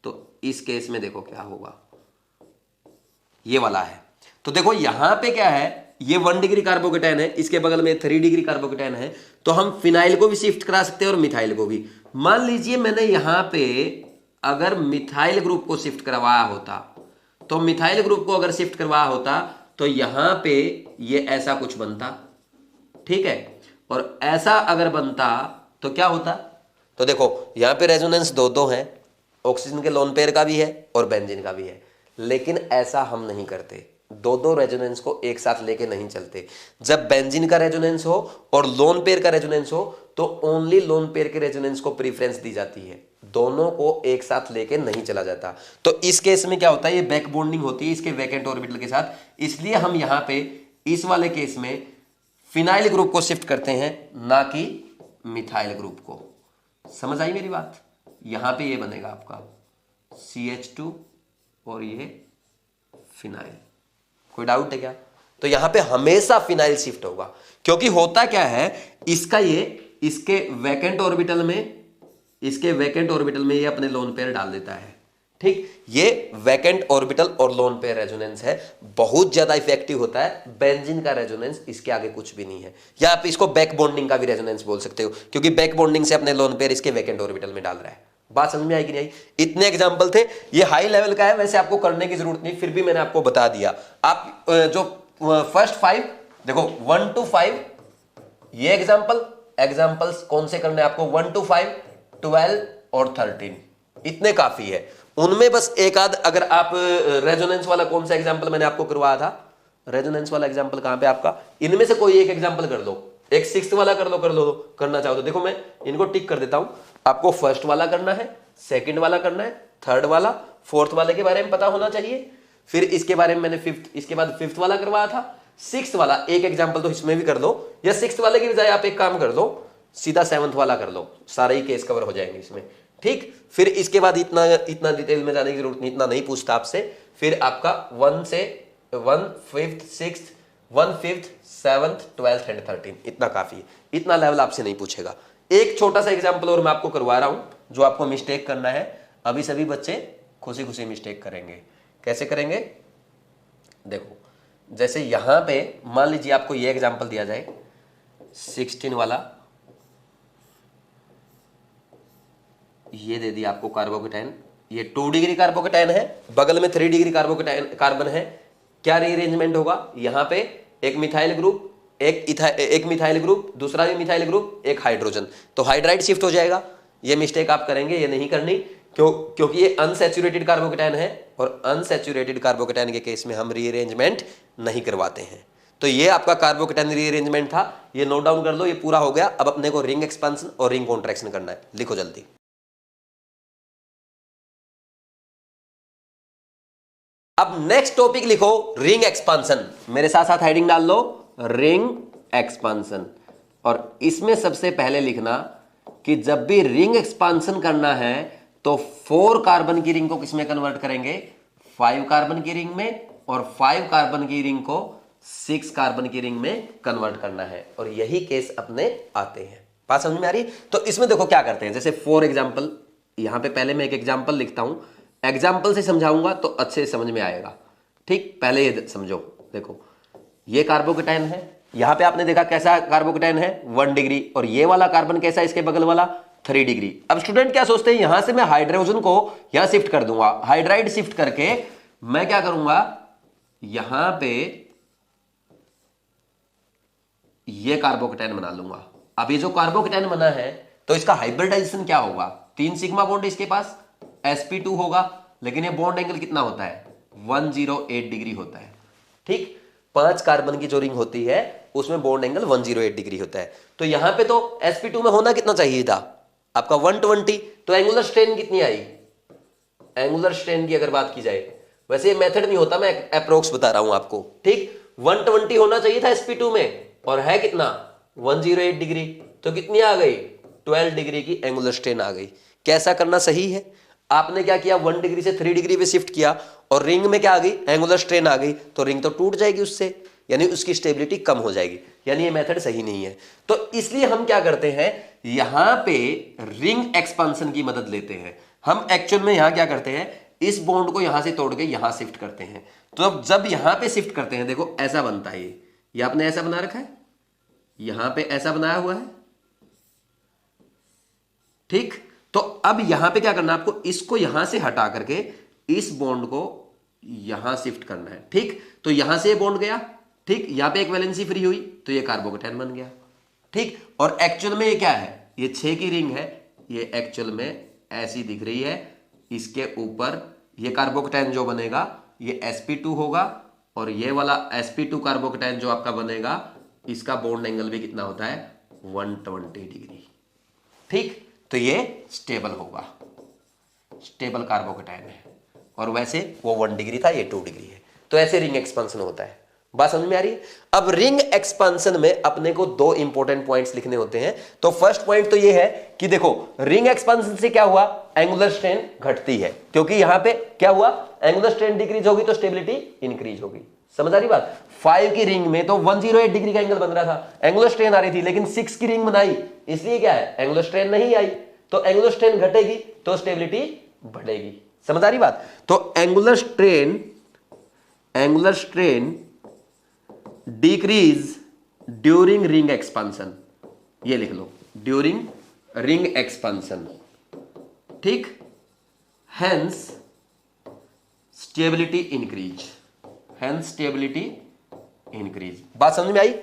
तो इस केस में देखो क्या होगा, ये वाला है। तो देखो यहां पे क्या है, ये 1 डिग्री कार्बोकेटाइन है, इसके बगल में 3 डिग्री कार्बोकेटाइन है, तो हम फिनाइल को भी शिफ्ट करा सकते हैं और मिथाइल को भी। मान लीजिए मैंने यहां पे अगर मिथाइल ग्रुप को शिफ्ट करवाया होता, तो मिथाइल ग्रुप को अगर शिफ्ट करवाया होता तो यहां पे ये ऐसा कुछ बनता, ठीक है, और ऐसा अगर बनता तो क्या होता, तो देखो यहां पे रेजोनेंस दो दो है, ऑक्सीजन के लोन पेयर का भी है और बेंजीन का भी है, लेकिन ऐसा हम नहीं करते, दो दो रेजोनेंस को एक साथ लेके नहीं चलते। जब बेंजीन का रेजोनेंस हो और लोन पेयर का रेजोनेंस हो तो ओनली लोन पेयर के रेजोनेंस को प्रीफरेंस दी जाती है, दोनों को एक साथ लेके नहीं चला जाता। तो इस केस में क्या होता है, ये बैक बॉन्डिंग होती है इसके वैकेंट ऑर्बिटल के साथ, इसलिए हम यहां पे इस वाले केस में फिनाइल ग्रुप को शिफ्ट करते हैं, ना कि मिथाइल ग्रुप को। समझ आई मेरी बात, यहां पे ये बनेगा आपका CH2 और ये फिनाइल। कोई डाउट है क्या? तो यहां पे हमेशा फिनाइल शिफ्ट होगा, क्योंकि होता क्या है, इसका ये इसके वैकेंट ऑर्बिटल में ये अपने लोन पेयर डाल देता है, ठीक। ये वैकेंट ऑर्बिटल और लोन पेयर रेजोनेंस है, बहुत ज्यादा इफेक्टिव होता है। बेंजीन का रेजोनेंस इसके आगे कुछ भी नहीं है, या आप इसको बैक बॉन्डिंग का भी रेजोनेंस बोल सकते हो, क्योंकि बैक बॉन्डिंग से अपने लोन पेयर इसके वैकेंट ऑर्बिटल में डाल रहा है। बात समझ में आई कि नहीं आई? इतने एग्जाम्पल थे, ये हाई लेवल का है, वैसे आपको करने की जरूरत नहीं, फिर भी मैंने आपको बता दिया। आप जो फर्स्ट 5 देखो 1 to 5 ये एग्जाम्पल्स कौन से करने आपको, 1 to 5, 12 और 13, इतने काफी है। उनमें बस एक आध, अगर आप रेजोनेंस वाला कौन सा एग्जाम्पल मैंने आपको करवाया था, रेजोनेंस वाला एग्जाम्पल कहां पे आपका, इनमें से कोई एक एग्जाम्पल कर लो, एक 6th वाला कर लो करना चाहो तो। देखो मैं इनको टिक कर देता हूं, आपको फर्स्ट वाला करना है, सेकंड वाला करना है, थर्ड वाला, फोर्थ वाले के बारे में पता होना चाहिए, फिर इसके बारे में मैंने इसके बाद 5th वाला करवाया था, 6th वाला एक एग्जाम्पल तो इसमें भी कर लो, या 6th वाले की बजाय आप एक काम कर दो, सीधा 7th वाला कर लो, सारे ही केस कवर हो जाएंगे इसमें, ठीक। फिर इसके बाद इतना डिटेल में जाने की जरूरत नहीं, इतना नहीं पूछता आपसे। फिर आपका 1 से 1, 5th, 6th, 1, 5th, 7th, 12th and 13, इतना काफी है, इतना लेवल आपसे नहीं पूछेगा। एक छोटा सा एग्जाम्पल और मैं आपको करवा रहा हूं, जो आपको मिस्टेक करना है, अभी सभी बच्चे खुशी खुशी मिस्टेक करेंगे। कैसे करेंगे, देखो जैसे यहां पे मान लीजिए आपको ये एग्जाम्पल दिया जाए 16 वाला, ये दे दिया आपको कार्बोकेटाइन, ये 2 डिग्री कार्बोकेटाइन है, बगल में 3 डिग्री कार्बन है। क्या रीअरेंजमेंट होगा, यहां पे एक मिथाइल ग्रुप, एक मिथाइल ग्रुप, दूसरा भी मिथाइल ग्रुप, एक हाइड्रोजन, तो हाइड्राइड शिफ्ट हो जाएगा। ये मिस्टेक आप करेंगे, ये नहीं करनी, क्योंकि ये अनसैचुरेटेड कार्बोकेटाइन है, और अनसैचुरेटेड कार्बोकेटाइन के केस में हम रीअरेंजमेंट नहीं करवाते हैं। तो ये आपका कार्बोकेटाइन रीअरेंजमेंट था, ये नोट डाउन कर लो, ये पूरा हो गया। अब अपने को रिंग एक्सपांशन और रिंग कॉन्ट्रैक्शन करना है, लिखो जल्दी। अब नेक्स्ट टॉपिक लिखो रिंग एक्सपांशन, मेरे साथ साथ हेडिंग डाल लो रिंग एक्सपांशन, और इसमें सबसे पहले लिखना कि जब भी रिंग एक्सपांशन करना है तो 4 कार्बन की रिंग को किसमें कन्वर्ट करेंगे, 5 कार्बन की रिंग में, और 5 कार्बन की रिंग को 6 कार्बन की रिंग में कन्वर्ट करना है, और यही केस अपने आते हैं। बात समझ में आ रही? तो इसमें देखो क्या करते हैं, जैसे फॉर एग्जाम्पल, यहां पे पहले मैं एक एग्जाम्पल लिखता हूं, एग्जाम्पल से समझाऊंगा तो अच्छे से समझ में आएगा, ठीक। पहले ये समझो, देखो ये कार्बोकेटाइन है, यहां पे आपने देखा कैसा कार्बोकेटाइन है, 1 डिग्री, और ये वाला कार्बन कैसा है, इसके बगल वाला 3 डिग्री। अब स्टूडेंट क्या सोचते हैं, यहां से मैं हाइड्रोजन को यहां शिफ्ट कर दूंगा, हाइड्राइड शिफ्ट करके मैं क्या करूंगा, यहां पे ये कार्बोकेटाइन बना लूंगा। अब ये जो कार्बोकेटाइन बना है तो इसका हाइब्रिडाइजेशन क्या होगा, 3 सिग्मा बॉन्ड इसके पास, sp2 होगा, लेकिन ये बॉन्ड एंगल कितना होता है, 108 डिग्री होता है, ठीक। 5 कार्बन की जो रिंग होती है उसमें बॉन्ड एंगल 108 डिग्री होता है। तो यहां पे तो sp2 में होना कितना चाहिए था आपका 120, तो एंगुलर स्ट्रेन कितनी आई, एंगुलर स्ट्रेन की अगर बात की जाए, वैसे ये मेथड नहीं होता, मैं अप्रोक्स बता रहा हूं आपको, ठीक। 120 होना चाहिए था sp2 में, और है कितना 108 डिग्री, तो कितनी आ गई 12 डिग्री की एंगुलर स्ट्रेन आ गई। कैसा करना सही है, आपने क्या किया, 1 डिग्री से 3 डिग्री पे शिफ्ट किया और रिंग में क्या आ गई, एंगुलर स्ट्रेन आ गई, तो रिंग तो टूट जाएगी उससे, यानी उसकी स्टेबिलिटी कम हो जाएगी, यानी ये मेथड सही नहीं है। तो इसलिए हम क्या करते हैं, यहां पे रिंग एक्सपांशन की मदद लेते हैं। हम एक्चुअल में यहां क्या करते हैं, इस बॉन्ड को यहां से तोड़ के यहां शिफ्ट करते हैं। तो अब जब यहां पे शिफ्ट करते हैं, देखो ऐसा बनता है, ये आपने ऐसा बना रखा है, यहां पे ऐसा बनाया हुआ है, ठीक। तो अब यहां पे क्या करना है आपको, इसको यहां से हटा करके इस बॉन्ड को यहां शिफ्ट करना है, ठीक। तो यहां से ये बॉन्ड गया, ठीक, यहां पे एक वैलेंसी फ्री हुई तो ये कार्बोकेटायन बन गया, ठीक। और एक्चुअल में ये क्या है, ये 6 की रिंग है, ये एक्चुअल में ऐसी दिख रही है, इसके ऊपर ये कार्बोकेटायन जो बनेगा ये sp2 होगा, और ये वाला sp2 कार्बोकेटायन जो आपका बनेगा, इसका बॉन्ड एंगल भी कितना होता है, 120 डिग्री, ठीक। तो ये स्टेबल होगा, स्टेबल कार्बोकेटायन है, और वैसे वो 1 डिग्री था, ये 2 डिग्री है। तो ऐसे रिंग एक्सपांशन होता है। बात समझ में आ रही है। अब रिंग एक्सपांशन में अपने को 2 इंपॉर्टेंट पॉइंट्स लिखने होते हैं। तो फर्स्ट पॉइंट तो ये है कि देखो रिंग एक्सपांशन से क्या हुआ, एंगुलर स्ट्रेन घटती है, क्योंकि यहां पे क्या हुआ, एंगुलर स्ट्रेन डिक्रीज होगी तो स्टेबिलिटी इंक्रीज होगी। समझ आ रही बात। 5 की रिंग में तो 108 डिग्री का एंगल बन रहा था, एंगुलर स्ट्रेन आ रही थी, लेकिन 6 की रिंग बनाई, इसलिए क्या है, एंगुलर स्ट्रेन नहीं आई, तो एंगुलर स्ट्रेन घटेगी तो स्टेबिलिटी बढ़ेगी। समझ आ रही बात। तो angular strain decrease during ring expansion, ये लिख लो, ड्यूरिंग रिंग एक्सपांशन, ठीक। हेंस स्टेबिलिटी इंक्रीज, बात समझ में आई।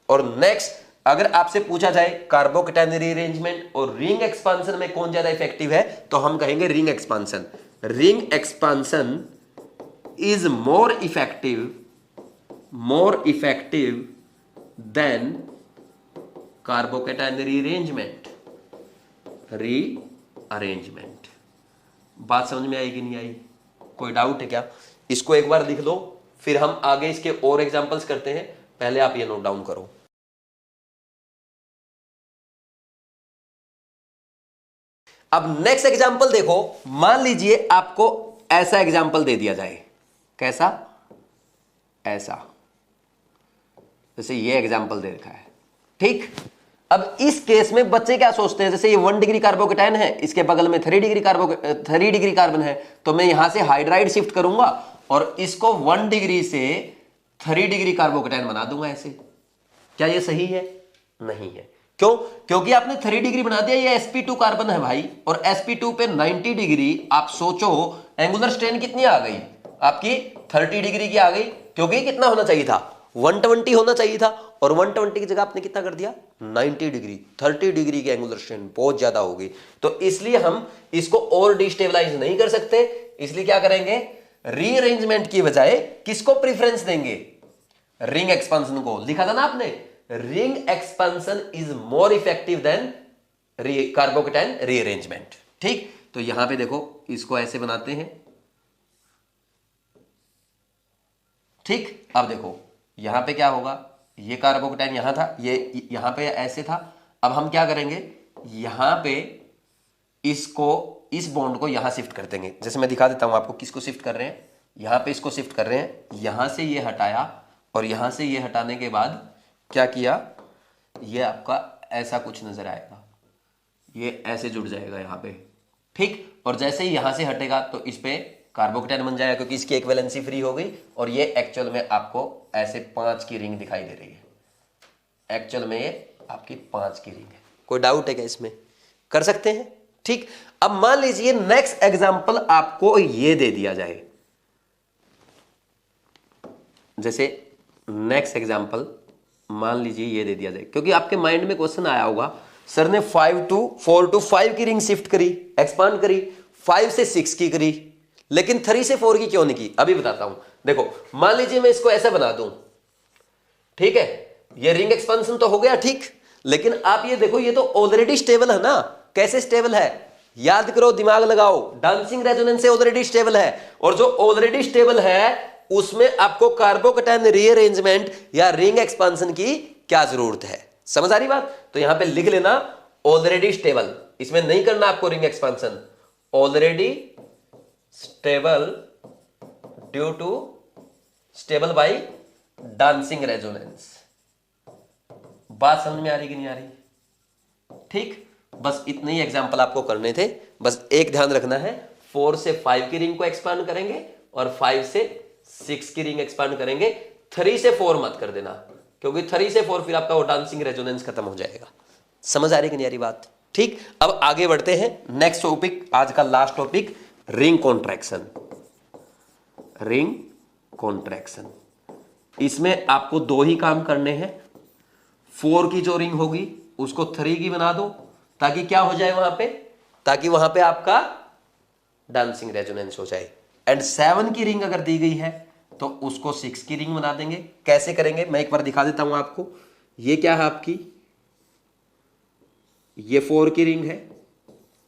और नेक्स्ट, अगर आपसे पूछा जाए कार्बोकेटायन रीअरेंजमेंट और रिंग एक्सपांशन में कौन ज्यादा इफेक्टिव है, तो हम कहेंगे ring expansion. Ring expansion is more effective than carbocation rearrangement. बात समझ में आई कि नहीं आई, कोई डाउट है क्या। इसको एक बार लिख लो, फिर हम आगे इसके और एग्जांपल्स करते हैं, पहले आप ये नोट डाउन करो। अब नेक्स्ट एग्जांपल देखो, मान लीजिए आपको ऐसा एग्जांपल दे दिया जाए, कैसा, ऐसा, जैसे ये एग्जांपल दे रखा है, ठीक। अब इस केस में बच्चे क्या सोचते हैं, जैसे ये 1 डिग्री कार्बोकेटायन है, इसके बगल में 3 डिग्री कार्बन है, तो मैं यहां से हाइड्राइड शिफ्ट करूंगा और इसको 1 डिग्री से 3 डिग्री कार्बोकेटायन बना दूंगा ऐसे। क्या ये सही है, नहीं है। क्यों, क्योंकि आपने 3 डिग्री बना दिया, ये sp2 कार्बन है भाई, और sp2 पे 90 डिग्री, आप सोचो एंगुलर स्ट्रेन कितनी आ गई आपकी, 30 डिग्री की आ गई, क्योंकि कितना होना चाहिए था, 120 होना चाहिए था, और 120 की जगह आपने कितना कर दिया, 90 डिग्री। 30 डिग्री की एंगुलर स्ट्रेन बहुत ज्यादा होगी, तो इसलिए हम इसको और डिस्टेबलाइज नहीं कर सकते। इसलिए क्या करेंगे, रीअरेंजमेंट की बजाय किसको प्रेफरेंस देंगे, रिंग एक्सपांशन को। लिखा था ना आपने, ring expansion is more effective than carbocation rearrangement, ठीक। तो यहां पे देखो, इसको ऐसे बनाते हैं, ठीक। अब देखो यहां पे क्या होगा, ये कार्बोकेटायन यहां था, ये यहां पे ऐसे था। अब हम क्या करेंगे, यहां पे इसको, इस बॉन्ड को यहां शिफ्ट कर देंगे। जैसे मैं दिखा देता हूं आपको, किसको शिफ्ट कर रहे हैं, यहां पे इसको शिफ्ट कर रहे हैं, यहां से ये हटाया, और यहां से ये हटाने के बाद क्या किया, ये आपका ऐसा कुछ नजर आएगा, ये ऐसे जुड़ जाएगा यहां पे, ठीक। और जैसे ही यहां से हटेगा तो इस पे कार्बोकेटायन बन जाएगा, क्योंकि इसकी एक वैलेंसी फ्री हो गई, और ये एक्चुअल में आपको ऐसे 5 की रिंग दिखाई दे रही है। एक्चुअल में ये आपकी 5 की रिंग है। कोई डाउट है क्या इसमें, कर सकते हैं, ठीक। अब मान लीजिए नेक्स्ट एग्जांपल आपको ये दे दिया जाए, जैसे नेक्स्ट एग्जांपल मान लीजिए ये दे दिया जाए, क्योंकि आपके माइंड में क्वेश्चन आया होगा, सर ने 4 to 5 की रिंग शिफ्ट करी, एक्सपांड करी, 5 से 6 की करी, लेकिन 3 से 4 की क्यों नहीं की। अभी बताता हूं। देखो मान लीजिए मैं इसको ऐसा बना दूं, ठीक है, ये रिंग एक्सपांशन तो हो गया, ठीक। लेकिन आप ये देखो, ये तो ऑलरेडी स्टेबल है ना। कैसे स्टेबल है, याद करो, दिमाग लगाओ, डांसिंग रेजोनेंस से ऑलरेडी स्टेबल है, और जो ऑलरेडी स्टेबल है उसमें आपको कार्बोकेटायन रीअरेंजमेंट या रिंग एक्सपांशन की क्या जरूरत है। समझ आ रही बात। तो यहां पे लिख लेना ऑलरेडी स्टेबल, इसमें नहीं करना आपको ring expansion, already stable due to stable by dancing resonance. बात समझ में आ रही कि नहीं आ रही? ठीक, बस इतने ही एग्जाम्पल आपको करने थे। बस एक ध्यान रखना है, 4 से 5 की रिंग को एक्सपांड करेंगे और 5 से 6 की रिंग एक्सपांड करेंगे। 3 से 4 मत कर देना, क्योंकि 3 से 4 फिर आपका वो डांसिंग रेजोनेंस खत्म हो जाएगा। समझ आ रही कि नहीं आ रही बात? ठीक, अब आगे बढ़ते हैं। नेक्स्ट टॉपिक, आज का last topic, ring contraction. Ring contraction, इसमें आपको 2 ही काम करने हैं। 4 की जो रिंग होगी उसको 3 की बना दो, ताकि क्या हो जाए वहां पे, ताकि वहां पे आपका डांसिंग रेजोनेंस हो जाए। एंड 7 की रिंग अगर दी गई है तो उसको 6 की रिंग बना देंगे। कैसे करेंगे मैं एक बार दिखा देता हूं आपको। ये क्या है आपकी, ये 4 की रिंग है।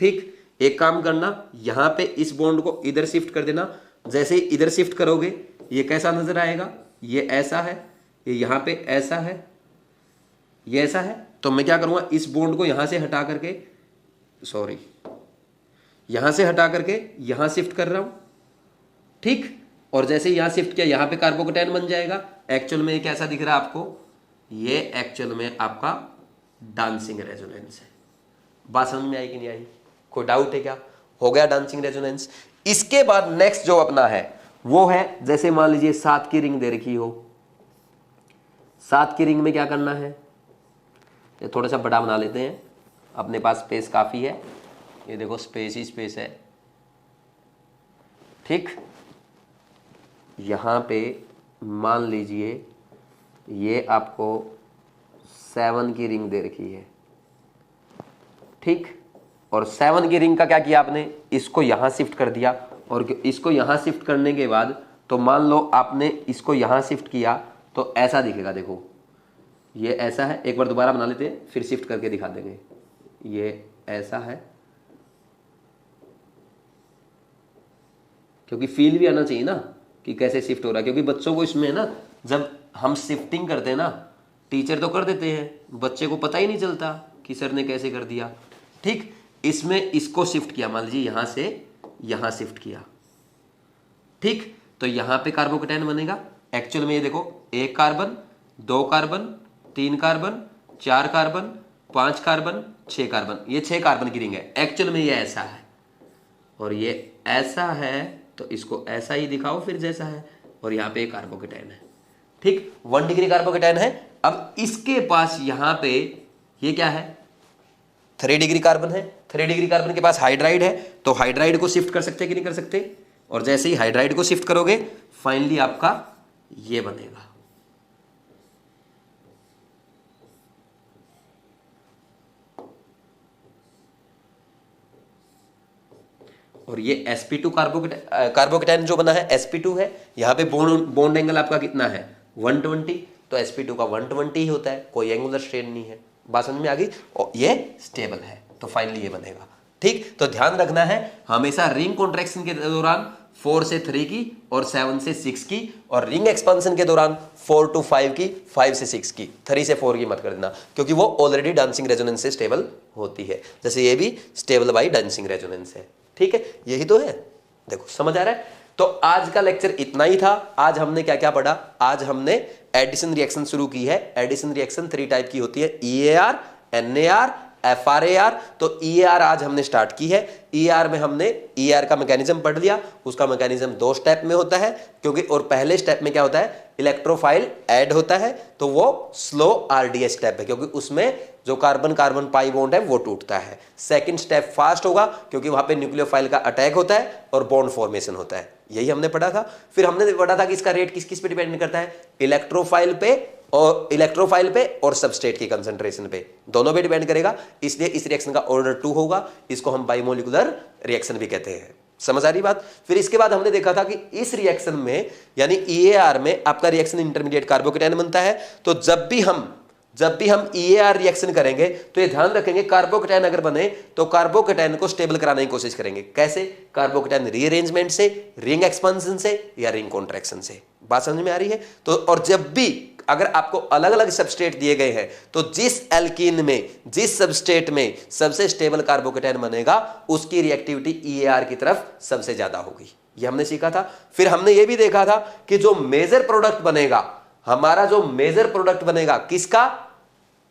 ठीक, एक काम करना, यहां पे इस बॉन्ड को इधर शिफ्ट कर देना। जैसे ही इधर शिफ्ट करोगे ये कैसा नजर आएगा, ये ऐसा है, ये यहां पे ऐसा है, ये ऐसा है। तो मैं क्या करूंगा, इस बॉन्ड को यहां से हटा करके, सॉरी, यहां से हटा करके यहां शिफ्ट कर रहा हूं। ठीक, और जैसे ही यहां शिफ्ट किया यहां पे कार्बोकेटाइन बन जाएगा। एक्चुअल में ये कैसा दिख रहा है आपको, ये एक्चुअल में आपका डांसिंग रेजोनेंस है। बात समझ में आई कि नहीं आई? कोई डाउट है क्या? हो गया डांसिंग रेजोनेंस। इसके बाद नेक्स्ट जो अपना है वो है, जैसे मान लीजिए 7 की रिंग दे रखी हो। 7 की रिंग में क्या करना है, ये थोड़ा सा बड़ा बना लेते हैं, अपने पास स्पेस काफी है। ये देखो स्पेस ही स्पेस है। ठीक, यहां पे मान लीजिए ये आपको 7 की रिंग दे रखी है। ठीक, और 7 की रिंग का क्या किया आपने, इसको यहां शिफ्ट कर दिया। और इसको यहां शिफ्ट करने के बाद तो मान लो आपने इसको यहां शिफ्ट किया तो ऐसा दिखेगा। देखो ये ऐसा है, एक बार दोबारा बना लेते हैं फिर शिफ्ट करके दिखा देंगे। ये ऐसा है, क्योंकि फील भी आना चाहिए ना कि कैसे शिफ्ट हो रहा है, क्योंकि बच्चों को इसमें ना, जब हम शिफ्टिंग करते हैं ना, टीचर तो कर देते हैं, बच्चे को पता ही नहीं चलता कि सर ने कैसे कर दिया। ठीक, इसमें इसको शिफ्ट किया, मान लीजिए यहां से यहां शिफ्ट किया। ठीक, तो यहां पे कार्बोकेटाइन बनेगा। एक्चुअल में ये देखो, 1 carbon, 2 carbon, 3 carbon, 4 carbon, 5 carbon, 6 carbon, ये 6 कार्बन की रिंग है। एक्चुअल में ये ऐसा है और ये ऐसा है, तो इसको ऐसा ही दिखाओ फिर जैसा है। और यहाँ पे कार्बोकेटाइन है। ठीक, 1 डिग्री कार्बोकेटाइन है। अब इसके पास यहाँ पे ये क्या है, 3 डिग्री कार्बन है। 3 डिग्री कार्बन के पास हाइड्राइड है, तो हाइड्राइड को शिफ्ट कर सकते हैं कि नहीं कर सकते। और जैसे ही हाइड्राइड को शिफ्ट करोगे फाइनली आपका ये बनेगा। और ये sp2 कार्बोकेटाइन जो बना है sp2 है। यहाँ पे बॉन्ड एंगल आपका कितना है, 120, तो sp2 का 120 ही होता है, कोई एंगुलर स्ट्रेन नहीं है। बात समझ में आ गई? और ये स्टेबल है, तो फाइनली ये बनेगा। ठीक, तो ध्यान रखना है हमेशा रिंग कॉन्ट्रैक्शन के दौरान 4 से 3 की और 7 से 6 की, और रिंग एक्सपेंशन के दौरान 4 to 5 की, 5 से 6 की, 3 से 4 की मत कर देना, क्योंकि वो ऑलरेडी डांसिंग रेजोनेंस से स्टेबल होती है। जैसे ये भी स्टेबल बाई डांसिंग रेजोनेंस है। ठीक है, यही तो है। देखो समझ आ रहा है? तो आज का लेक्चर इतना ही था। आज हमने क्या क्या पढ़ा? आज हमने एडिशन रिएक्शन शुरू की है। एडिशन रिएक्शन 3 टाइप की होती है, EAR, NAR, FRAR। तो EAR आज हमने स्टार्ट की है। EAR में हमने EAR का मैकेनिज्म पढ़ लिया। उसका मैकेनिज्म 2 स्टेप में होता है, क्योंकि और पहले स्टेप में क्या होता है, इलेक्ट्रोफाइल ऐड होता है, तो वो स्लो RDS स्टेप है, क्योंकि उसमें जो कार्बन कार्बन पाई बॉन्ड है वो टूटता है। सेकंड स्टेप फास्ट होगा, क्योंकि वहां पे न्यूक्लियोफाइल का अटैक होता है और बॉन्ड फॉर्मेशन होता है। यही हमने पढ़ा था। फिर हमने पढ़ा था कि इसका रेट किस किस पे डिपेंड करता है, इलेक्ट्रोफाइल पे और सबस्ट्रेट की कंसंट्रेशन पे, दोनों पे डिपेंड करेगा। इसलिए इस रिएक्शन का ऑर्डर 2 होगा। इसको हम बाइमोलिकुलर रिएक्शन भी कहते हैं। समझ आ रही बात? फिर इसके बाद हमने देखा था कि इस रिएक्शन में, यानी EAR में, आपका रिएक्शन इंटरमीडिएट कार्बोकेटाइन बनता है। तो जब भी हम EAR रिएक्शन करेंगे तो ये ध्यान रखेंगे, कार्बोकेटाइन अगर बने तो कार्बोकेटाइन को स्टेबल कराने की कोशिश करेंगे। कैसे? कार्बोकेटाइन रीअरेंजमेंट से, रिंग एक्सपेंशन से, या रिंग कॉन्ट्रैक्शन से। बात समझ में आ रही है? तो और जब भी अगर आपको अलग अलग सबस्ट्रेट दिए गए हैं, तो जिस एल्कीन में, जिस सबस्ट्रेट में सबसे स्टेबल कार्बोकेटाइन बनेगा, उसकी रिएक्टिविटी EAR की तरफ सबसे ज्यादा होगी। ये हमने सीखा था। फिर हमने ये भी देखा था कि जो मेजर प्रोडक्ट बनेगा, हमारा जो मेजर प्रोडक्ट बनेगा किसका,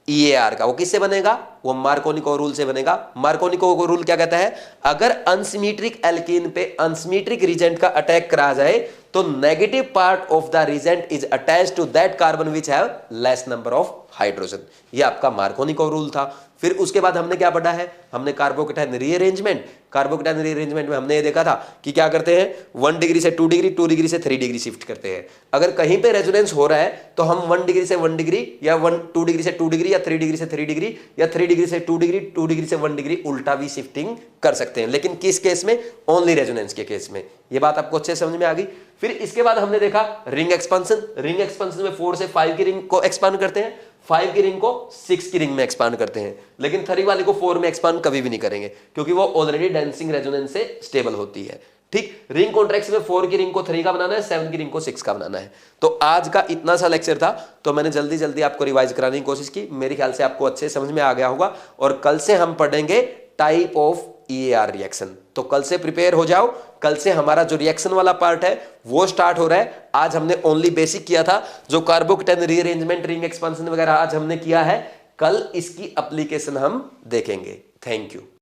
ईएआर का, वो किससे बनेगा, वो मार्कोनिको रूल से बनेगा। मार्कोनिको रूल क्या कहता है, अगर अनसिमेट्रिक एल्कीन पे अनसिमेट्रिक रिजेंट का अटैक करा जाए तो negative part of the reagent is attached to that carbon which have less number of hydrogen. ये आपका मार्कोनिको रूल था। फिर उसके बाद हमने क्या पढ़ा है, हमने कार्बोकेटाइन रीअरेंजमेंट। कार्बोकेटाइन रीअरेंजमेंट में हमने ये देखा था कि क्या करते हैं, 1 डिग्री से 2 डिग्री, 2 डिग्री से 3 डिग्री शिफ्ट करते हैं। अगर कहीं पे रेजोनेंस हो रहा है तो हम 1 डिग्री से 1 डिग्री या 2 डिग्री से 2 डिग्री या 3 डिग्री से 3 डिग्री या 3 डिग्री से 2 डिग्री, 2 डिग्री से 1 डिग्री उल्टा भी शिफ्टिंग कर सकते हैं। लेकिन किस केस में, ओनली रेजोनेंस के केस में। ये बात आपको अच्छे समझ में आ गई। फिर इसके बाद हमने देखा रिंग एक्सपेंशन। रिंग एक्सपेंशन में 4 से 5 की रिंग को एक्सपांड करते हैं, 5 की रिंग को 6 की रिंग में एक्सपांड करते हैं, लेकिन 3 वाली को 4 में एक्सपांड कभी भी नहीं करेंगे क्योंकि वो ऑलरेडी डेंसिंग रेजोनेंस से स्टेबल होती है। ठीक, रिंग कॉन्ट्रैक्शन में 4 की रिंग को 3 का बनाना है, 7 की रिंग को 6 का बनाना है। तो आज का इतना सा लेक्चर था, तो मैंने जल्दी जल्दी आपको रिवाइज कराने की कोशिश की। मेरे ख्याल से आपको अच्छे समझ में आ गया होगा। और कल से हम पढ़ेंगे टाइप ऑफ ईएआर रिएक्शन। तो कल से प्रिपेयर हो जाओ। कल से हमारा जो रिएक्शन वाला पार्ट है वो स्टार्ट हो रहा है। आज हमने ओनली बेसिक किया था, जो कार्बोकेटाइन रीअरेंजमेंट, रिंग एक्सपेंशन वगैरह आज हमने किया है। कल इसकी एप्लीकेशन हम देखेंगे। Thank you.